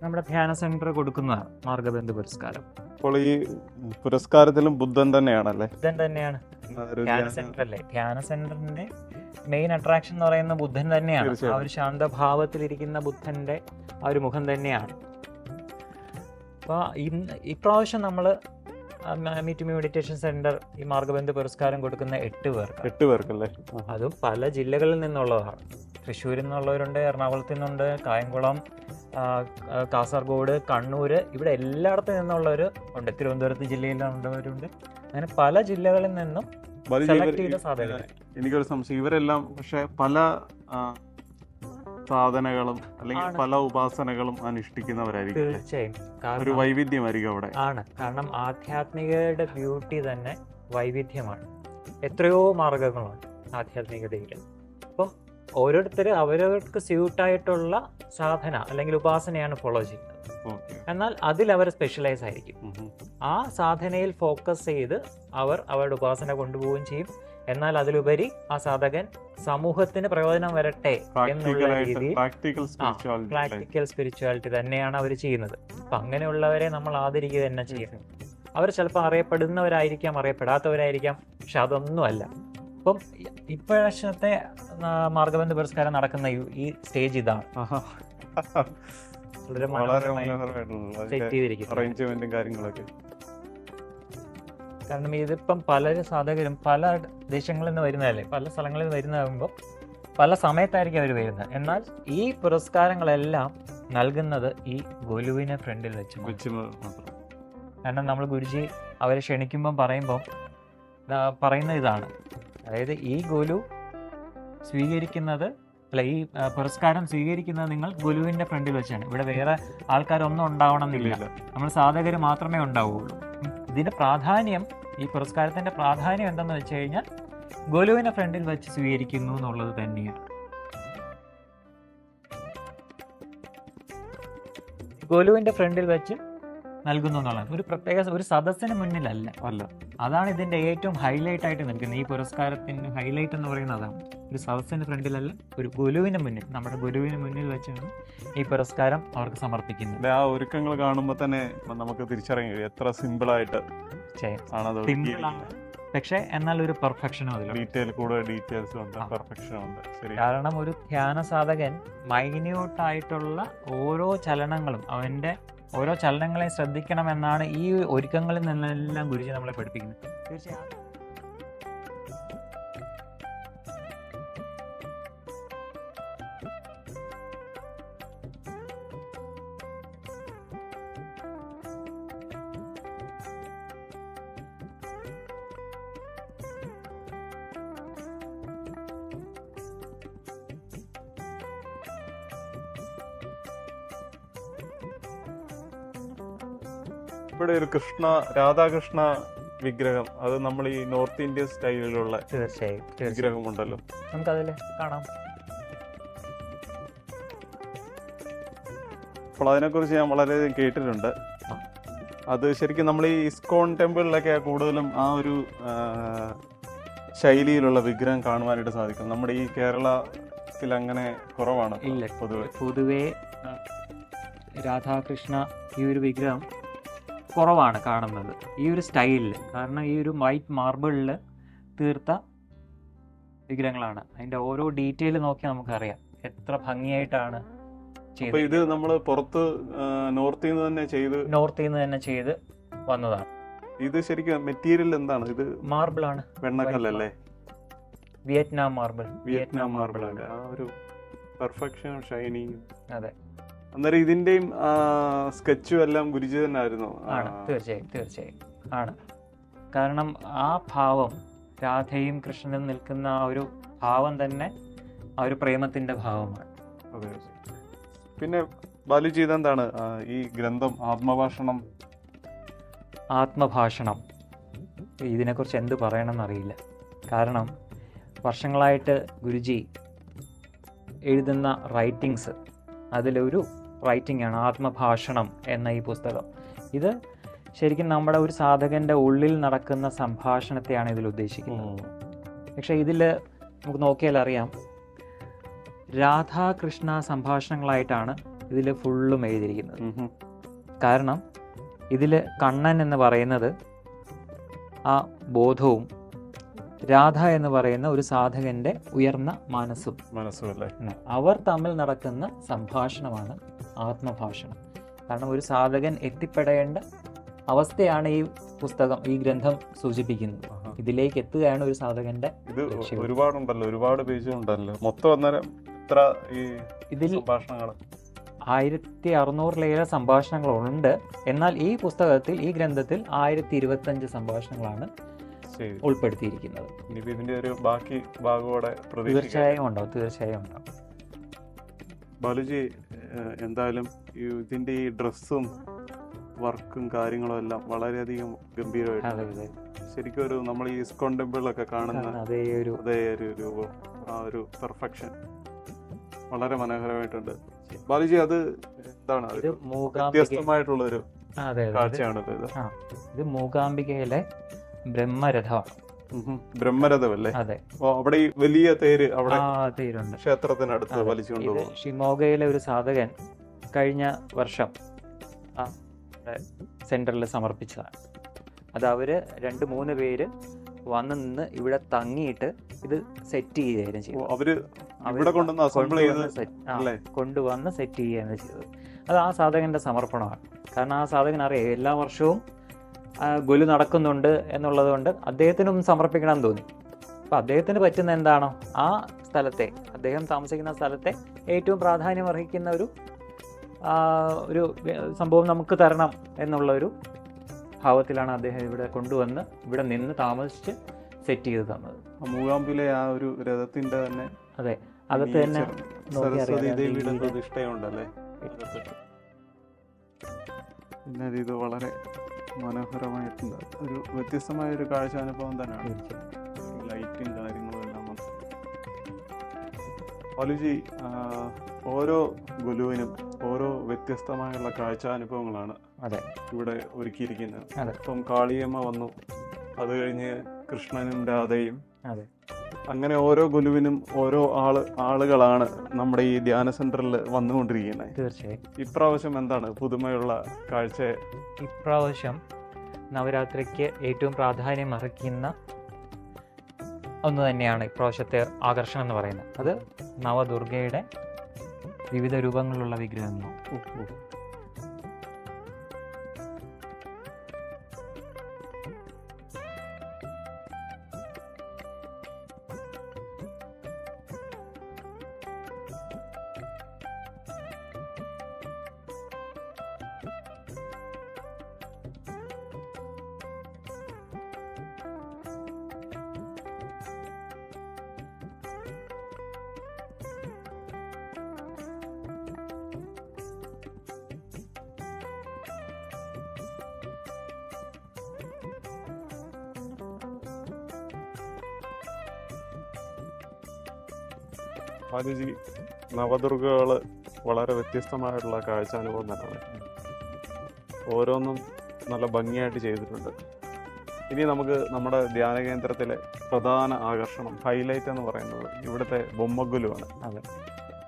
നമ്മുടെ ധ്യാന സെന്റർ കൊടുക്കുന്നതാണ് മാർഗബന്ധു പുരസ്കാരം. അപ്പോൾ ഈ പുരസ്കാരത്തിലും ബുദ്ധൻ തന്നെയാണല്ലേ? ബുദ്ധൻ തന്നെയാണ്. ധ്യാന സെന്റർ അല്ലേ, ധ്യാന സെന്ററിന്റെ മെയിൻ അട്രാക്ഷൻ എന്ന് പറയുന്ന ബുദ്ധൻ തന്നെയാണ്. ആ ഒരു ശാന്തഭാവത്തിലിരിക്കുന്ന ബുദ്ധന്റെ ആ ഒരു മുഖം തന്നെയാണ്. അപ്പോൾ ഇപ്രാവശ്യം നമ്മൾ മീറ്റ് മീ മെഡിറ്റേഷൻ സെന്റർ ഈ മാർഗബന്ധു പുരസ്കാരം കൊടുക്കുന്ന 8 പേർക്കല്ലേ? അതും പല ജില്ലകളിൽ നിന്നുള്ളതാണ്. തൃശ്ശൂരിൽ നിന്നുള്ളവരുണ്ട്, എറണാകുളത്ത് നിന്നുണ്ട്, കായംകുളം, കാസർഗോഡ്, കണ്ണൂർ, ഇവിടെ എല്ലായിടത്തു നിന്നുള്ളവർ ഉണ്ട്. തിരുവനന്തപുരത്ത് ജില്ലയിലുള്ളവരുണ്ട്. അങ്ങനെ പല ജില്ലകളിൽ നിന്നും സെലക്ട് ചെയ്ത സാധനങ്ങൾ. എനിക്കൊരു സംശയം, ഇവരെല്ലാം പക്ഷെ പല സാധനകളും അല്ലെങ്കിൽ പല ഉപാസനകളും അനുഷ്ഠിക്കുന്നവരായിരിക്കും. തീർച്ചയായും ഒരു വൈവിധ്യമായിരിക്കും അവിടെ. ആണ്. കാരണം ആധ്യാത്മികതയുടെ ബ്യൂട്ടി തന്നെ വൈവിധ്യമാണ്. എത്രയോ മാർഗങ്ങളുണ്ട് ആധ്യാത്മികതയിൽ. അപ്പം ഓരോരുത്തർ അവരവർക്ക് സ്യൂട്ടായിട്ടുള്ള സാധന അല്ലെങ്കിൽ ഉപാസനയാണ് ഫോളോ ചെയ്യുന്നത്. എന്നാൽ അതിൽ അവർ സ്പെഷ്യലൈസ് ആയിരിക്കും. ആ സാധനയിൽ ഫോക്കസ് ചെയ്ത് അവർ അവരുടെ ഉപാസന കൊണ്ടുപോവുകയും ചെയ്യും. എന്നാൽ അതിലുപരി ആ സാധകൻ സമൂഹത്തിന് പ്രയോജനം വരട്ടെ എന്നുള്ള രീതിയിൽ പ്രാക്ടിക്കൽ സ്പിരിച്വാലിറ്റി തന്നെയാണ് അവർ ചെയ്യുന്നത്. അപ്പം അങ്ങനെയുള്ളവരെ നമ്മൾ ആദരിക്കുക തന്നെ ചെയ്യണം. അവർ ചിലപ്പോൾ അറിയപ്പെടുന്നവരായിരിക്കാം, അറിയപ്പെടാത്തവരായിരിക്കാം, പക്ഷെ അതൊന്നുമല്ല. അപ്പം ഇപ്രാവശ്യത്തെ മാർഗബന്ധു പുരസ്കാരം നടക്കുന്ന ഈ സ്റ്റേജ് ഇതാണ്. സെറ്റ് ചെയ്തിരിക്കുന്നത്. കാരണം ഇതിപ്പം പലരും സാധകരും പല ദേശങ്ങളിൽ നിന്ന് വരുന്നതല്ലേ, പല സ്ഥലങ്ങളിൽ നിന്ന് വരുന്നതാകുമ്പോൾ പല സമയത്തായിരിക്കും അവർ വരുന്നത്. എന്നാൽ ഈ പുരസ്കാരങ്ങളെല്ലാം നൽകുന്നത് ഈ ഗുരുവിനെ ഫ്രണ്ടിൽ വെച്ച്. കാരണം നമ്മൾ ഗുരുജി അവരെ ക്ഷണിക്കുമ്പം പറയുന്ന ഇതാണ്, അതായത് ഈ ഗുരു സ്വീകരിക്കുന്നത് ഈ പുരസ്കാരം സ്വീകരിക്കുന്നത് നിങ്ങൾ ഗുരുവിന്റെ ഫ്രണ്ടിൽ വെച്ചാണ്. ഇവിടെ വേറെ ആൾക്കാരൊന്നും ഉണ്ടാവണമെന്നില്ല, നമ്മൾ സാധകർ മാത്രമേ ഉണ്ടാവുകയുള്ളൂ. ഇതിന്റെ പ്രാധാന്യം, ഈ പുരസ്കാരത്തിന്റെ പ്രാധാന്യം എന്തെന്ന് വെച്ച് കഴിഞ്ഞാൽ ഗുരുവിനെ ഫ്രണ്ടിൽ വെച്ച് സ്വീകരിക്കുന്നു എന്നുള്ളത് തന്നെയാണ്. ഗുരുവിന്റെ ഫ്രണ്ടിൽ വെച്ച് നൽകുന്നു എന്നുള്ളത് ഒരു പ്രത്യേക ഒരു സദസ്സിന് മുന്നിലല്ല. അതാണ് ഇതിന്റെ ഏറ്റവും ഹൈലൈറ്റ് ആയിട്ട് നിൽക്കുന്നത്. ഈ പുരസ്കാരത്തിന്റെ ഹൈലൈറ്റ് എന്ന് പറയുന്നത് അതാണ്. ഒരു സദസ്സിന് ഫ്രണ്ടിലല്ല, ഒരു ഗുരുവിന് മുന്നിൽ, നമ്മുടെ ഗുരുവിന് മുന്നിൽ വെച്ചാണ് ഈ പുരസ്കാരം അവർക്ക് സമർപ്പിക്കുന്നത്. ആ ഒരുക്കങ്ങൾ കാണുമ്പോൾ തന്നെ നമുക്ക് തിരിച്ചറിയാം എത്ര സിമ്പിളായിട്ട്, പക്ഷെ എന്നാൽ ഒരു പെർഫെക്ഷനും കാരണം ഒരു ധ്യാന സാധകൻ മൈന്യൂട്ടായിട്ടുള്ള ഓരോ ചലനങ്ങളും അവന്റെ ഓരോ ചലനങ്ങളെ ശ്രദ്ധിക്കണമെന്നാണ് ഈ ഒരുക്കങ്ങളിൽ നിന്നെല്ലാം ഗുരുജി നമ്മളെ പഠിപ്പിക്കുന്നത്. തീർച്ചയായും ഇവിടെ ഒരു രാധാകൃഷ്ണ വിഗ്രഹം, അത് നമ്മൾ ഈ നോർത്ത് ഇന്ത്യൻ സ്റ്റൈലിലുള്ള വിഗ്രഹം ഉണ്ടല്ലോ, നമുക്കതിൽ കാണാം. അപ്പോൾ അതിനെക്കുറിച്ച് ഞാൻ വളരെയധികം കേട്ടിട്ടുണ്ട്. അത് ശരിക്കും നമ്മൾ ഈ ഇസ്കോൺ ടെമ്പിളിലൊക്കെ കൂടുതലും ആ ഒരു ശൈലിയിലുള്ള വിഗ്രഹം കാണുവാനായിട്ട് സാധിക്കും. നമ്മുടെ ഈ കേരളത്തിൽ അങ്ങനെ കുറവാണ്. ഇല്ല, പൊതുവേ രാധാകൃഷ്ണ ഈ ഒരു വിഗ്രഹം കുറവാണ് കാണുന്നത് ഈ ഒരു സ്റ്റൈലിൽ. കാരണം ഈ ഒരു വൈറ്റ് മാർബിളിൽ തീർത്ത വിഗ്രഹങ്ങളാണ്. അതിൻ്റെ ഓരോ ഡീറ്റെയിൽ നോക്കിയാൽ നമുക്കറിയാം എത്ര ഭംഗിയായിട്ടാണ് ചെയ്തത്. ഇത് നമ്മൾ പുറത്ത് നോർത്തിൽ നിന്ന് തന്നെ ചെയ്ത് വന്നതാണ്. ഇത് ശരിക്കും മെറ്റീരിയൽ എന്താണ്? ഇത് മാർബിളാണ്, വെണ്ണക്കല്ലല്ലേ? വിയറ്റ്നാം മാർബിൾ ആണ്. ആ ഒരു പെർഫെക്ഷൻ, ഷൈനിങ്. അതെ, അന്നേരം ഇതിന്റെയും സ്കെച്ചും എല്ലാം ഗുരുജി തന്നെ ആയിരുന്നു. ആണ്, തീർച്ചയായും ആണ്. കാരണം ആ ഭാവം, രാധയും കൃഷ്ണനും നിൽക്കുന്ന ആ ഒരു ഭാവം തന്നെ ആ ഒരു പ്രേമത്തിന്റെ ഭാവമാണ്. അതെ. പിന്നെ ബാലുജി ഇതെന്താണ് ഈ ഗ്രന്ഥം ആത്മഭാഷണം, ഇതിനെക്കുറിച്ച് എന്ത് പറയണമെന്നറിയില്ല. കാരണം വർഷങ്ങളായിട്ട് ഗുരുജി എഴുതുന്ന റൈറ്റിങ്സ്, അതിലൊരു റൈറ്റിംഗ് ആണ് ആത്മഭാഷണം എന്ന ഈ പുസ്തകം. ഇത് ശരിക്കും നമ്മുടെ ഒരു സാധകൻ്റെ ഉള്ളിൽ നടക്കുന്ന സംഭാഷണത്തെയാണ് ഇതിൽ ഉദ്ദേശിക്കുന്നത്. പക്ഷേ ഇതിൽ നമുക്ക് നോക്കിയാൽ അറിയാം, രാധാകൃഷ്ണ സംഭാഷണങ്ങളായിട്ടാണ് ഇതിൽ ഫുള്ളും എഴുതിയിരിക്കുന്നത്. കാരണം ഇതിൽ കണ്ണൻ എന്ന് പറയുന്നത് ആ ബോധവും, രാധ എന്ന് പറയുന്ന ഒരു സാധകന്റെ ഉയർന്ന മനസ്സും അല്ലേ, അവർ തമ്മിൽ നടക്കുന്ന സംഭാഷണമാണ് ആത്മഭാഷണം. കാരണം ഒരു സാധകൻ എത്തിപ്പെടേണ്ട അവസ്ഥയാണ് ഈ പുസ്തകം, ഈ ഗ്രന്ഥം സൂചിപ്പിക്കുന്നത്. ഇതിലേക്ക് എത്തുകയാണ് ഒരു സാധകന്റെ. ഇത് ഒരുപാടുണ്ടല്ലോ, ഒരുപാട് പേജുണ്ടല്ലോ. മൊത്തം അന്നേരം ഇത്ര ഈ ഇതിൽ സംഭാഷണങ്ങൾ 1600 സംഭാഷണങ്ങളുണ്ട്. എന്നാൽ ഈ പുസ്തകത്തിൽ, ഈ ഗ്രന്ഥത്തിൽ 1025 സംഭാഷണങ്ങളാണ് ഉൾപ്പെടുത്തിയിരിക്കുന്നത്. ഇതിന്റെ ഒരു ബാക്കി ഭാഗത്തോടെ തീർച്ചയായും ഉണ്ടാവും. ബാലുജി, എന്തായാലും ഇതിന്റെ ഈ ഡ്രസ്സും വർക്കും കാര്യങ്ങളും എല്ലാം വളരെയധികം ഗംഭീരമായിട്ട്, ശരിക്കും ഒരു നമ്മൾ ഈ ഇസ്കോൺ ടെമ്പിളിലൊക്കെ കാണുന്ന അതേ ഒരു രൂപം, ആ ഒരു പെർഫെക്ഷൻ വളരെ മനോഹരമായിട്ടുണ്ട്. ബാലുജി, അത് എന്താണ് വ്യത്യസ്തമായിട്ടുള്ള ഒരു കാഴ്ചയാണത്? ഇത് മൂകാംബികയിലെ ബ്രഹ്മരഥമാണ്. ബ്രഹ്മരഥമല്ലേ? അതെ. അവിടെ ഈ വലിയ തേര് അവിടെ തേരുണ്ട്, ക്ഷേത്രത്തിനടുത്ത് വലിച്ചുകൊണ്ട് പോകും. ഷിമോഗയിലെ ഒരു സാധകൻ കഴിഞ്ഞ വർഷം സെന്ററിൽ സമർപ്പിച്ചതാണ്. അത് അവര് 2-3 പേര് വന്ന് നിന്ന് ഇവിടെ തങ്ങിയിട്ട് ഇത് സെറ്റ് ചെയ്യുകയായിരുന്നു ചെയ്തത്. കൊണ്ടുവന്ന് സെറ്റ് ചെയ്യുകയാണ് ചെയ്തത്. അത് ആ സാധകന്റെ സമർപ്പണമാണ്. കാരണം ആ സാധകൻ അറിയാം എല്ലാ വർഷവും ഗുലു നടക്കുന്നുണ്ട് എന്നുള്ളത് കൊണ്ട് അദ്ദേഹത്തിനും സമർപ്പിക്കണം തോന്നി. അപ്പം അദ്ദേഹത്തിന് പറ്റുന്ന എന്താണോ ആ സ്ഥലത്തെ, അദ്ദേഹം താമസിക്കുന്ന സ്ഥലത്തെ ഏറ്റവും പ്രാധാന്യം അർഹിക്കുന്ന ഒരു സംഭവം നമുക്ക് തരണം എന്നുള്ള ഒരു ഭാവത്തിലാണ് അദ്ദേഹം ഇവിടെ കൊണ്ടുവന്ന് ഇവിടെ നിന്ന് താമസിച്ച് സെറ്റ് ചെയ്ത് തന്നത്. മൂകാംബിലെ ആ ഒരു രഥത്തിന്റെ തന്നെ, അതെ, അകത്ത് തന്നെ സരസ്വതി ദേവിയുടെ പ്രതിഷ്ഠയുണ്ടല്ലേ. പിന്നെ ഇത് വളരെ മനോഹരമായിട്ടുണ്ട്. ഒരു വ്യത്യസ്തമായ ഒരു കാഴ്ചാനുഭവം തന്നെയാണ്. ലൈറ്റും കാര്യങ്ങളും എല്ലാം. ബാലുജി, ഓരോ ഗുലുവിനും ഓരോ വ്യത്യസ്തമായുള്ള കാഴ്ചാനുഭവങ്ങളാണ് ഇവിടെ ഒരുക്കിയിരിക്കുന്നത്. ഇപ്പം കാളിയമ്മ വന്നു, അത് കഴിഞ്ഞ് കൃഷ്ണനും രാധയും, അങ്ങനെ ഓരോ ഗുലുവിനും ഓരോ ആളുകളാണ് നമ്മുടെ ഈ ധ്യാന സെന്ററിൽ വന്നുകൊണ്ടിരിക്കുന്നത്. തീർച്ചയായും. ഇപ്രാവശ്യം എന്താണ് പുതുമയുള്ള കാഴ്ച? ഇപ്രാവശ്യം നവരാത്രിക്ക് ഏറ്റവും പ്രാധാന്യം അർഹിക്കുന്ന ഒന്ന് തന്നെയാണ് ഇപ്രാവശ്യത്തെ ആകർഷണം എന്ന് പറയുന്നത്. അത് നവദുർഗയുടെ വിവിധ രൂപങ്ങളിലുള്ള വിഗ്രഹങ്ങൾ. ബാലുജി, നവദുർഗകള് വളരെ വ്യത്യസ്തമായിട്ടുള്ള കാഴ്ചാനുഭവം തന്നെയാണ്. ഓരോന്നും നല്ല ഭംഗിയായിട്ട് ചെയ്തിട്ടുണ്ട്. ഇനി നമുക്ക് നമ്മുടെ ധ്യാന കേന്ദ്രത്തിലെ പ്രധാന ആകർഷണം, ഹൈലൈറ്റ് എന്ന് പറയുന്നത് ഇവിടുത്തെ ബൊമ്മഗുലുവാണ്. അതെ,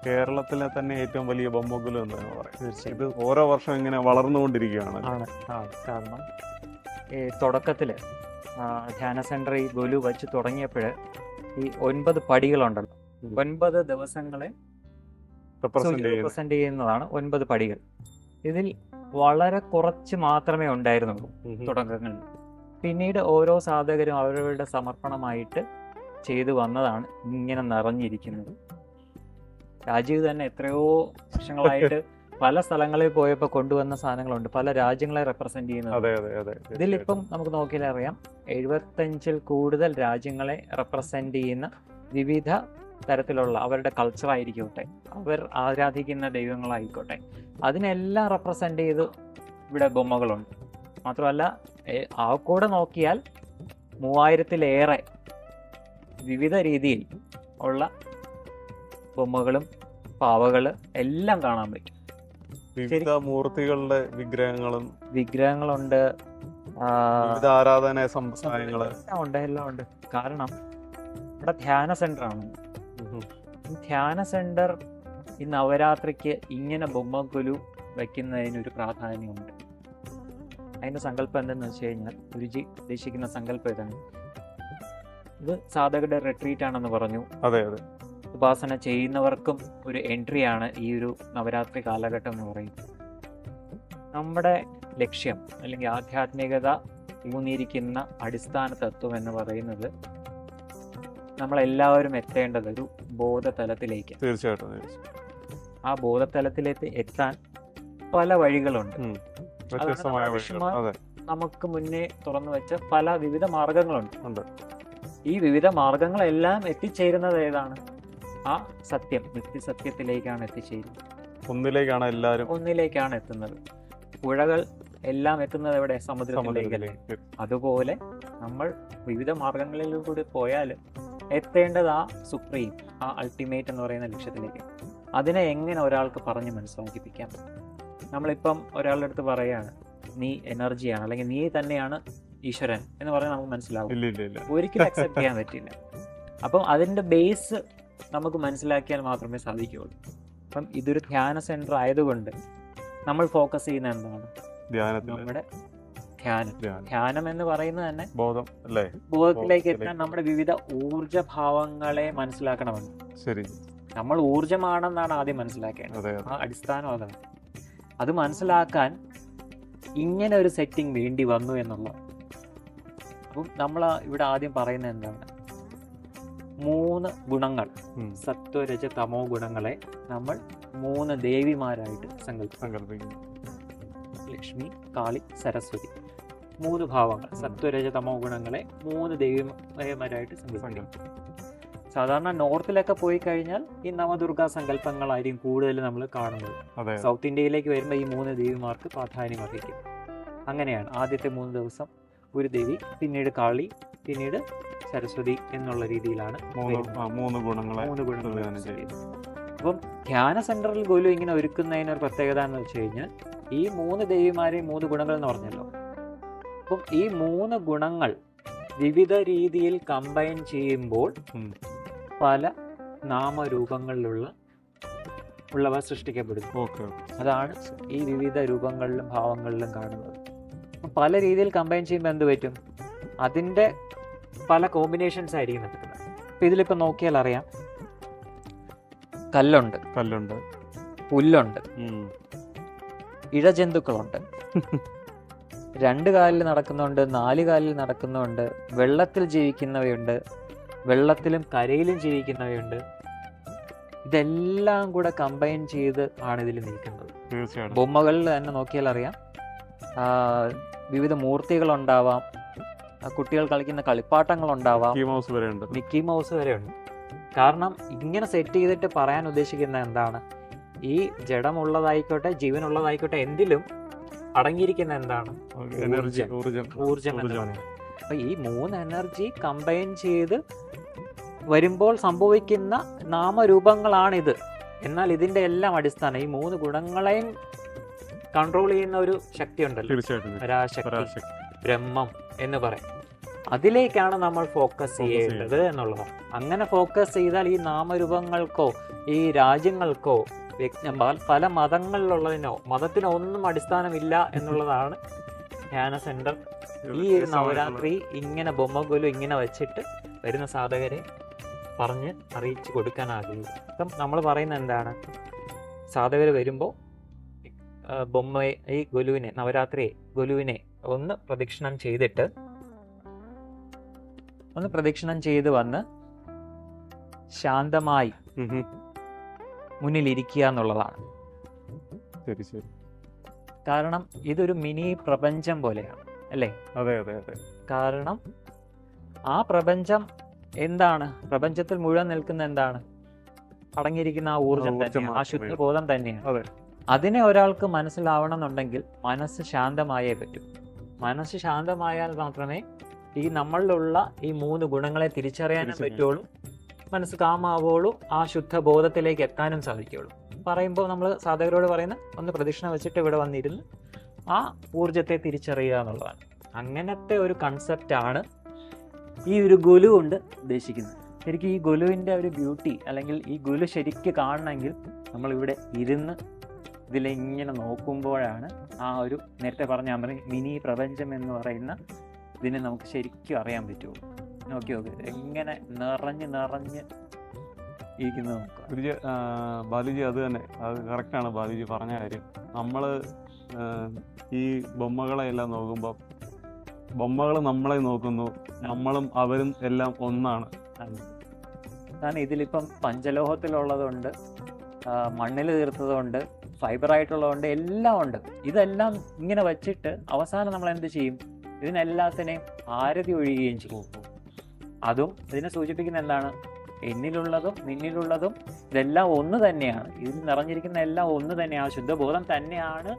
കേരളത്തിലെ തന്നെ ഏറ്റവും വലിയ ബൊമ്മഗുലു എന്ന് തന്നെ പറയാം. ഇത് ഓരോ വർഷം ഇങ്ങനെ വളർന്നുകൊണ്ടിരിക്കുകയാണ്. കാരണം തുടക്കത്തില് ധ്യാന സെന്റർ ഈ ഗുലു വെച്ച് തുടങ്ങിയപ്പോൾ ഈ 9 പടികളുണ്ടല്ലോ, 9 ദിവസങ്ങളെ റെപ്രസെന്റ് ചെയ്യുന്നതാണ് 9 പടികൾ. ഇതിൽ വളരെ കുറച്ച് മാത്രമേ ഉണ്ടായിരുന്നുള്ളൂ തുടക്കങ്ങളിൽ. പിന്നീട് ഓരോ സാധകരും അവരവരുടെ സമർപ്പണമായിട്ട് ചെയ്തു വന്നതാണ് ഇങ്ങനെ നിറഞ്ഞിരിക്കുന്നത്. രാജീവ് തന്നെ എത്രയോ വർഷങ്ങളായിട്ട് പല സ്ഥലങ്ങളിൽ പോയപ്പോൾ കൊണ്ടുവന്ന സാധനങ്ങളുണ്ട്, പല രാജ്യങ്ങളെ റെപ്രസെന്റ് ചെയ്യുന്നത്. അതെ അതെ അതെ ഇതിലിപ്പം നമുക്ക് നോക്കിയാൽ അറിയാം 75-ൽ കൂടുതൽ രാജ്യങ്ങളെ റെപ്രസെന്റ് ചെയ്യുന്ന വിവിധ തരത്തിലുള്ള അവരുടെ കൾച്ചർ ആയിരിക്കട്ടെ, അവർ ആരാധിക്കുന്ന ദൈവങ്ങളായിക്കോട്ടെ, അതിനെല്ലാം റെപ്രസെന്റ് ചെയ്ത് ഇവിടെ ബൊമ്മകളുണ്ട്. മാത്രമല്ല ആ കൂടെ നോക്കിയാൽ 3000-ലേറെ വിവിധ രീതിയിൽ ഉള്ള ബൊമ്മകളും പാവകൾ എല്ലാം കാണാൻ പറ്റും. വിവിധ മൂർത്തികളുടെ വിഗ്രഹങ്ങളുണ്ട്, വിവിധ ആരാധന സമ്പ്രദായങ്ങള് എല്ലാം ഉണ്ട്. കാരണം ഇവിടെ ധ്യാന സെന്റർ ആണ്. ധ്യാന സെന്റർ ഈ നവരാത്രിക്ക് ഇങ്ങനെ ബൊമ്മക്കുലു വയ്ക്കുന്നതിനൊരു പ്രാധാന്യമുണ്ട്. അതിന്റെ സങ്കല്പം എന്തെന്ന് വെച്ച് കഴിഞ്ഞാൽ, ഗുരുജി ഉദ്ദേശിക്കുന്ന സങ്കല്പം ഇതാണ്. ഇത് സാധകരുടെ റിട്രീറ്റ് ആണെന്ന് പറഞ്ഞു. അതെ അതെ. ഉപാസന ചെയ്യുന്നവർക്കും ഒരു എൻട്രിയാണ് ഈ ഒരു നവരാത്രി കാലഘട്ടം എന്ന് പറയുന്നത്. നമ്മുടെ ലക്ഷ്യം അല്ലെങ്കിൽ ആധ്യാത്മികത ഊന്നിയിരിക്കുന്ന അടിസ്ഥാന തത്വം എന്ന് പറയുന്നത് നമ്മളെല്ലാവരും എത്തേണ്ടത് ഒരു ബോധതലത്തിലേക്ക്. തീർച്ചയായിട്ടും. ആ ബോധതലത്തിലേക്ക് എത്താൻ പല വഴികളുണ്ട്. നമുക്ക് മുന്നേ തുറന്നു വെച്ച പല വിവിധ മാർഗങ്ങളുണ്ട്. ഈ വിവിധ മാർഗങ്ങളെല്ലാം എത്തിച്ചേരുന്നത് ഏതാണ്? ആ സത്യം, നിത്യസത്യത്തിലേക്കാണ് എത്തിച്ചേരുന്നത്. ഒന്നിലേക്കാണ് എത്തുന്നത്. പുഴകൾ എല്ലാം എത്തുന്നത് എവിടെ? സമുദ്രത്തിലേക്കല്ലേ. അതുപോലെ നമ്മൾ വിവിധ മാർഗങ്ങളിലൂടെ പോയാൽ എത്തേണ്ടത് ആ സുപ്രീം, ആ അൾട്ടിമേറ്റ് എന്ന് പറയുന്ന ലക്ഷ്യത്തിലേക്ക്. അതിനെ എങ്ങനെ ഒരാൾക്ക് പറഞ്ഞ് മനസ്സിലാക്കിപ്പിക്കാം? നമ്മളിപ്പം ഒരാളുടെ അടുത്ത് പറയാണ് നീ എനർജിയാണ്, അല്ലെങ്കിൽ നീ തന്നെയാണ് ഈശ്വരൻ എന്ന് പറഞ്ഞാൽ നമുക്ക് മനസ്സിലാവും? ഒരിക്കലും അക്സെപ്റ്റ് ചെയ്യാൻ പറ്റില്ല. അപ്പം അതിൻ്റെ ബേസ് നമുക്ക് മനസ്സിലാക്കിയാൽ മാത്രമേ സാധിക്കുകയുള്ളൂ. അപ്പം ഇതൊരു ധ്യാന സെന്റർ ആയതുകൊണ്ട് നമ്മൾ ഫോക്കസ് ചെയ്യുന്ന എന്താണ്? നമ്മുടെ ധ്യാനം എന്ന് പറയുന്നത് തന്നെ ബോധത്തിലേക്ക് എത്താൻ നമ്മുടെ വിവിധ ഊർജഭാവങ്ങളെ മനസ്സിലാക്കണമെന്ന്. ശരി. നമ്മൾ ഊർജമാണെന്നാണ് ആദ്യം മനസ്സിലാക്കേണ്ടത്. ആ അടിസ്ഥാനം അതാണ്. അത് മനസ്സിലാക്കാൻ ഇങ്ങനെ ഒരു സെറ്റിംഗ് വേണ്ടി വന്നു എന്നുള്ളത്. അപ്പം നമ്മൾ ഇവിടെ ആദ്യം പറയുന്നത് എന്താണ്? 3 ഗുണങ്ങൾ, സത്വരജ തമോ ഗുണങ്ങളെ നമ്മൾ 3 ദേവിമാരായിട്ട് സങ്കല്പിക്കുന്നു. ലക്ഷ്മി, കാളി, സരസ്വതി. 3 ഭാവങ്ങൾ, സത്വരജ തമോ ഗുണങ്ങളെ 3 ദേവിമാരായിട്ട് സങ്കല്പിക്കുന്നു. സാധാരണ നോർത്തിലൊക്കെ പോയി കഴിഞ്ഞാൽ ഈ നവദുർഗാ സങ്കല്പങ്ങളായിരിക്കും കൂടുതൽ നമ്മൾ കാണുന്നത്. സൗത്ത് ഇന്ത്യയിലേക്ക് വരുമ്പോൾ ഈ 3 ദേവിമാർക്ക് പ്രാധാന്യം അർഹിക്കും. അങ്ങനെയാണ് ആദ്യത്തെ 3 ദിവസം ഒരു ദേവി, പിന്നീട് കാളി, പിന്നീട് സരസ്വതി എന്നുള്ള രീതിയിലാണ് 3 ഗുണങ്ങളെ. അപ്പം ധ്യാന സെന്ററിൽ പോലും ഇങ്ങനെ ഒരുക്കുന്നതിനൊരു പ്രത്യേകത എന്ന് വെച്ച് കഴിഞ്ഞാൽ ഈ 3 ദേവിമാരെയും 3 ഗുണങ്ങൾ എന്ന് പറഞ്ഞല്ലോ. അപ്പം ഈ 3 ഗുണങ്ങൾ വിവിധ രീതിയിൽ കമ്പൈൻ ചെയ്യുമ്പോൾ പല നാമരൂപങ്ങളിലുള്ളവ സൃഷ്ടിക്കപ്പെടുന്നു. അതാണ് ഈ വിവിധ രൂപങ്ങളിലും ഭാവങ്ങളിലും കാണുന്നത്. പല രീതിയിൽ കമ്പൈൻ ചെയ്യുമ്പോൾ എന്ത് പറ്റും? അതിൻ്റെ പല കോമ്പിനേഷൻസ് ആയിരിക്കും നടക്കുന്നത്. അപ്പം ഇതിലിപ്പോൾ നോക്കിയാൽ അറിയാം, കല്ലുണ്ട്, പുല്ലുണ്ട്, ഇഴജന്തുക്കളുണ്ട്, 2 കാലിൽ നടക്കുന്നുണ്ട്, 4 കാലിൽ നടക്കുന്നുണ്ട്, വെള്ളത്തിൽ ജീവിക്കുന്നവയുണ്ട്, വെള്ളത്തിലും കരയിലും ജീവിക്കുന്നവയുണ്ട്. ഇതെല്ലാം കൂടെ കമ്പൈൻ ചെയ്ത് ആണ് ഇതിൽ നിൽക്കുന്നത്. ബൊമ്മകളിൽ തന്നെ നോക്കിയാൽ അറിയാം, വിവിധ മൂർത്തികളുണ്ടാവാം, കുട്ടികൾ കളിക്കുന്ന കളിപ്പാട്ടങ്ങളുണ്ടാവാം, മിക്കി മൗസ് വരെ ഉണ്ട്. കാരണം ഇങ്ങനെ സെറ്റ് ചെയ്തിട്ട് പറയാൻ ഉദ്ദേശിക്കുന്നത് എന്താണ്? ഈ ജഡമുള്ളതായിക്കോട്ടെ ജീവനുള്ളതായിക്കോട്ടെ എന്തിലും അടങ്ങിയിരിക്കുന്ന എന്താണ്? ഊർജം. അപ്പൊ ഈ 3 എനർജി കമ്പൈൻ ചെയ്ത് വരുമ്പോൾ സംഭവിക്കുന്ന നാമരൂപങ്ങളാണിത്. എന്നാൽ ഇതിന്റെ എല്ലാം അടിസ്ഥാനം ഈ 3 ഗുണങ്ങളെയും കൺട്രോൾ ചെയ്യുന്ന ഒരു ശക്തി ഉണ്ടല്ലോ, പരാശക്തി, ബ്രഹ്മം എന്ന് പറയും. അതിലേക്കാണ് നമ്മൾ ഫോക്കസ് ചെയ്യേണ്ടത് എന്നുള്ളതാണ്. അങ്ങനെ ഫോക്കസ് ചെയ്താൽ ഈ നാമരൂപങ്ങൾക്കോ ഈ രാജ്യങ്ങൾക്കോ പല മതങ്ങളിലുള്ളതിനോ മതത്തിനോ ഒന്നും അടിസ്ഥാനമില്ല എന്നുള്ളതാണ് ധ്യാന സെന്റർ. ഈ നവരാത്രി ഇങ്ങനെ ബൊമ്മഗോലു ഇങ്ങനെ വെച്ചിട്ട് വരുന്ന സാധകരെ പറഞ്ഞ് അറിയിച്ചു കൊടുക്കാൻ ആഗ്രഹിക്കും. ഇപ്പം നമ്മൾ പറയുന്നത് എന്താണ്? സാധകർ വരുമ്പോൾ ബൊമ്മയെ, ഈ ഗുലുവിനെ, നവരാത്രിയെ ഗുലുവിനെ ഒന്ന് പ്രദക്ഷിണം ചെയ്ത് വന്ന് ശാന്തമായി മുന്നിലിരിക്കുക എന്നുള്ളതാണ്. ശരി ശരി. കാരണം ഇതൊരു മിനി പ്രപഞ്ചം പോലെയാണ് അല്ലേ? അതെ അതെ അതെ. കാരണം ആ പ്രപഞ്ചം എന്താണ്? പ്രപഞ്ചത്തിൽ മുഴുവൻ നിൽക്കുന്ന എന്താണ്? അടങ്ങിയിരിക്കുന്ന ആ ഊർജം തന്നെയാണ്, ആ ശുദ്ധബോധം തന്നെയാണ്. അതെ. അതിനെ ഒരാൾക്ക് മനസ്സിലാവണം എന്നുണ്ടെങ്കിൽ മനസ്സ് ശാന്തമായേ പറ്റും. മനസ്സ് ശാന്തമായാൽ മാത്രമേ ഈ നമ്മളിലുള്ള ഈ 3 ഗുണങ്ങളെ തിരിച്ചറിയാനും പറ്റുള്ളൂ, മനസ്സ് കാമാവുള്ളൂ, ആ ശുദ്ധബോധത്തിലേക്ക് എത്താനും സാധിക്കുള്ളൂ. പറയുമ്പോൾ നമ്മൾ സാധകരോട് പറയുന്ന ഒന്ന് പ്രദക്ഷിണ വെച്ചിട്ട് ഇവിടെ വന്നിരുന്ന് ആ ഊർജത്തെ തിരിച്ചറിയുക എന്നുള്ളതാണ്. അങ്ങനത്തെ ഒരു കൺസെപ്റ്റാണ് ഈ ഒരു ഗുലു കൊണ്ട് ഉദ്ദേശിക്കുന്നത്. ശരിക്കും ഈ ഗുലുവിൻ്റെ ഒരു ബ്യൂട്ടി, അല്ലെങ്കിൽ ഈ ഗുലു ശരിക്കും കാണണമെങ്കിൽ നമ്മളിവിടെ ഇരുന്ന് ഇതിലിങ്ങനെ നോക്കുമ്പോഴാണ് ആ ഒരു നേരത്തെ പറഞ്ഞ മിനി പ്രപഞ്ചം എന്ന് പറയുന്ന ഇതിനെ നമുക്ക് ശരിക്കും അറിയാൻ പറ്റുള്ളൂ. നോക്കി എങ്ങനെ നിറഞ്ഞ് ഇരിക്കുന്നത് നോക്കുക. ഗുരുജി, ബാലുജി അത് തന്നെ, അത് കറക്റ്റാണ് ബാലുജി പറഞ്ഞ കാര്യം. നമ്മൾ ഈ ബൊമ്മകളെ എല്ലാം നോക്കുമ്പോൾ ബൊമ്മകൾ നമ്മളെ നോക്കുന്നു, നമ്മളും അവരും എല്ലാം ഒന്നാണ്. കാരണം ഇതിലിപ്പം പഞ്ചലോഹത്തിലുള്ളതുകൊണ്ട്, മണ്ണിൽ തീർത്തതുകൊണ്ട്, ഫൈബറായിട്ടുള്ളതുകൊണ്ട്, എല്ലാം ഉണ്ട്. ഇതെല്ലാം ഇങ്ങനെ വച്ചിട്ട് അവസാനം നമ്മൾ എന്ത് ചെയ്യും? ഇതിനെല്ലാത്തിനെയും ആരതി ഒഴിയുകയും ചെയ്യും. അതും ഇതിനെ സൂചിപ്പിക്കുന്ന എന്താണ്? എന്നിലുള്ളതും നിന്നിലുള്ളതും ഇതെല്ലാം ഒന്ന് തന്നെയാണ്. ഇതിൽ നിറഞ്ഞിരിക്കുന്ന എല്ലാം ഒന്ന് തന്നെയാണ്, ശുദ്ധബോധം തന്നെയാണ്.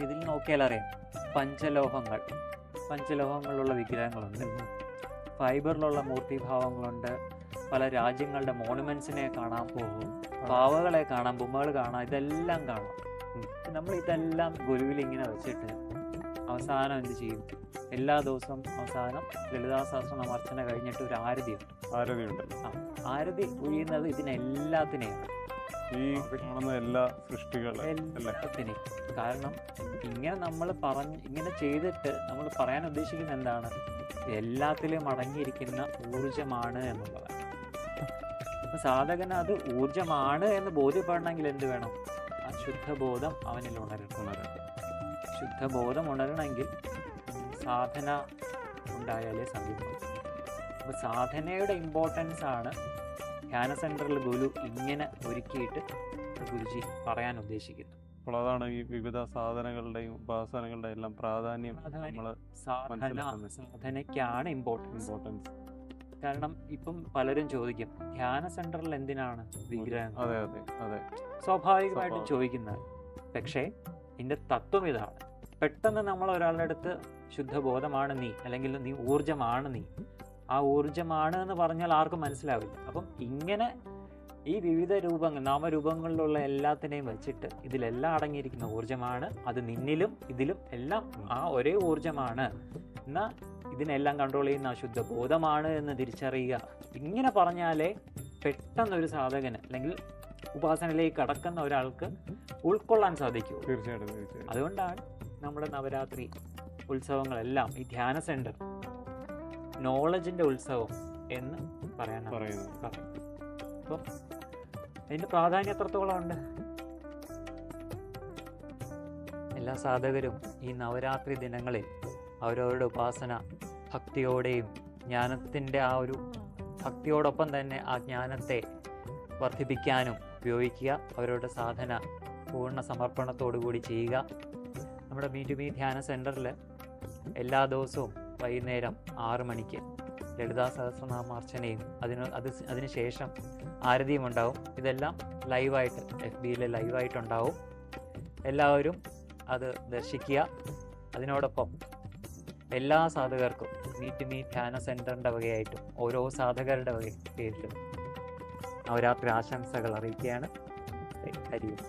ഇതിൽ നോക്കിയാൽ അറിയാം, പഞ്ചലോഹങ്ങളുള്ള വിഗ്രഹങ്ങളുണ്ട്, ഫൈബറിലുള്ള മൂർത്തിഭാവങ്ങളുണ്ട്, പല രാജ്യങ്ങളുടെ മോണുമെന്റ്സിനെ കാണാൻ പോകും, പാവകളെ കാണാം, ബൊമ്മകൾ കാണാം, ഇതെല്ലാം കാണാം. നമ്മൾ ഇതെല്ലാം ഗുരുവിൽ ഇങ്ങനെ വെച്ചിട്ട് അവസാനം എന്ത് ചെയ്യും? എല്ലാ ദിവസവും അവസാനം ലളിതാ സഹസ്രനാമ അർച്ചന കഴിഞ്ഞിട്ട് ഒരു ആരതിയുണ്ട്. ആരതി ഒഴിയുന്നത് ഇതിനെല്ലാത്തിനെയാണ്, ഈ കാണുന്ന എല്ലാ എല്ലാത്തിനെയും. കാരണം ഇങ്ങനെ ചെയ്തിട്ട് നമ്മൾ പറയാൻ ഉദ്ദേശിക്കുന്ന എന്താണ്? എല്ലാത്തിലും അടങ്ങിയിരിക്കുന്ന ഊർജമാണ് എന്നുള്ളതാണ്. അപ്പൊ സാധകന് അത് ഊർജമാണ് എന്ന് ബോധ്യപ്പെടണമെങ്കിൽ എന്ത് വേണം? ആ ശുദ്ധബോധം അവനിൽ ഉണരണം. ശുദ്ധബോധം ഉണരണമെങ്കിൽ സാധന ഉണ്ടായാലേ സാധ്യമാകും. അപ്പൊ സാധനയുടെ ഇമ്പോർട്ടൻസ് ആണ് ധ്യാന സെന്ററിൽ ഗുരു ഇങ്ങനെ ഒരുക്കിയിട്ട് ഗുരുജി പറയാൻ ഉദ്ദേശിക്കുന്നത്. അപ്പോൾ അതാണ് ഈ വിവിധ സാധനങ്ങളുടെയും ഉപാസനകളുടെയും എല്ലാം പ്രാധാന്യം. സാധനയ്ക്കാണ് ഇമ്പോർട്ടൻസ്. കാരണം ഇപ്പം പലരും ചോദിക്കും ധ്യാന സെന്ററിൽ എന്തിനാണ് വിഗ്രഹം, അതെ അതെ അതെ, സ്വാഭാവികമായിട്ടും ചോദിക്കുന്നത്. പക്ഷേ ഇതിന്റെ തത്വം ഇതാണ്. പെട്ടെന്ന് നമ്മൾ ഒരാളുടെ അടുത്ത് ശുദ്ധബോധമാണ് നീ, അല്ലെങ്കിൽ നീ ഊർജമാണ് നീ, ആ ഊർജമാണ് എന്ന് പറഞ്ഞാൽ ആർക്കും മനസ്സിലാവില്ല. അപ്പം ഇങ്ങനെ ഈ വിവിധ രൂപങ്ങൾ, നാമരൂപങ്ങളിലുള്ള എല്ലാത്തിനെയും വെച്ചിട്ട് ഇതിലെല്ലാം അടങ്ങിയിരിക്കുന്ന ഊർജമാണ്, അത് നിന്നിലും ഇതിലും എല്ലാം ആ ഒരേ ഊർജമാണ്, എന്നാൽ ഇതിനെല്ലാം കൺട്രോൾ ചെയ്യുന്ന അശുദ്ധ ബോധമാണ് എന്ന് തിരിച്ചറിയുക. ഇങ്ങനെ പറഞ്ഞാലേ പെട്ടെന്നൊരു സാധകന് അല്ലെങ്കിൽ ഉപാസനയിലേക്ക് കടക്കുന്ന ഒരാൾക്ക് ഉൾക്കൊള്ളാൻ സാധിക്കൂ. തീർച്ചയായിട്ടും. അതുകൊണ്ടാണ് നമ്മുടെ നവരാത്രി ഉത്സവങ്ങളെല്ലാം ഈ ധ്യാന സെന്റർ നോളജിന്റെ ഉത്സവം എന്ന് പറയുന്നത്. അപ്പം അതിന്റെ പ്രാധാന്യം എത്രത്തോളം ഉണ്ട്? എല്ലാ സാധകരും ഈ നവരാത്രി ദിനങ്ങളിൽ അവരവരുടെ ഉപാസന ഭക്തിയോടെയും ജ്ഞാനത്തിൻ്റെ ആ ഒരു ഭക്തിയോടൊപ്പം തന്നെ ആ ജ്ഞാനത്തെ വർദ്ധിപ്പിക്കാനും ഉപയോഗിക്കുക. അവരുടെ സാധന പൂർണ്ണ സമർപ്പണത്തോടു കൂടി ചെയ്യുക. നമ്മുടെ മീ ധ്യാന സെൻറ്ററിൽ എല്ലാ ദിവസവും വൈകുന്നേരം 6 മണിക്ക് ലളിതാ സഹസ്രനാമാർച്ചനയും അതിനുശേഷം ആരതിയും ഉണ്ടാവും. ഇതെല്ലാം ലൈവായിട്ട് FBയിൽ ലൈവായിട്ടുണ്ടാവും. എല്ലാവരും അത് ദർശിക്കുക. അതിനോടൊപ്പം എല്ലാ സാധകർക്കും മീ ധ്യാന സെൻറ്ററിൻ്റെ വകയായിട്ടും ഓരോ സാധകരുടെ പേരിലും നവരാത്രി ആശംസകൾ അറിയിക്കുകയാണ്. ഹരിയും.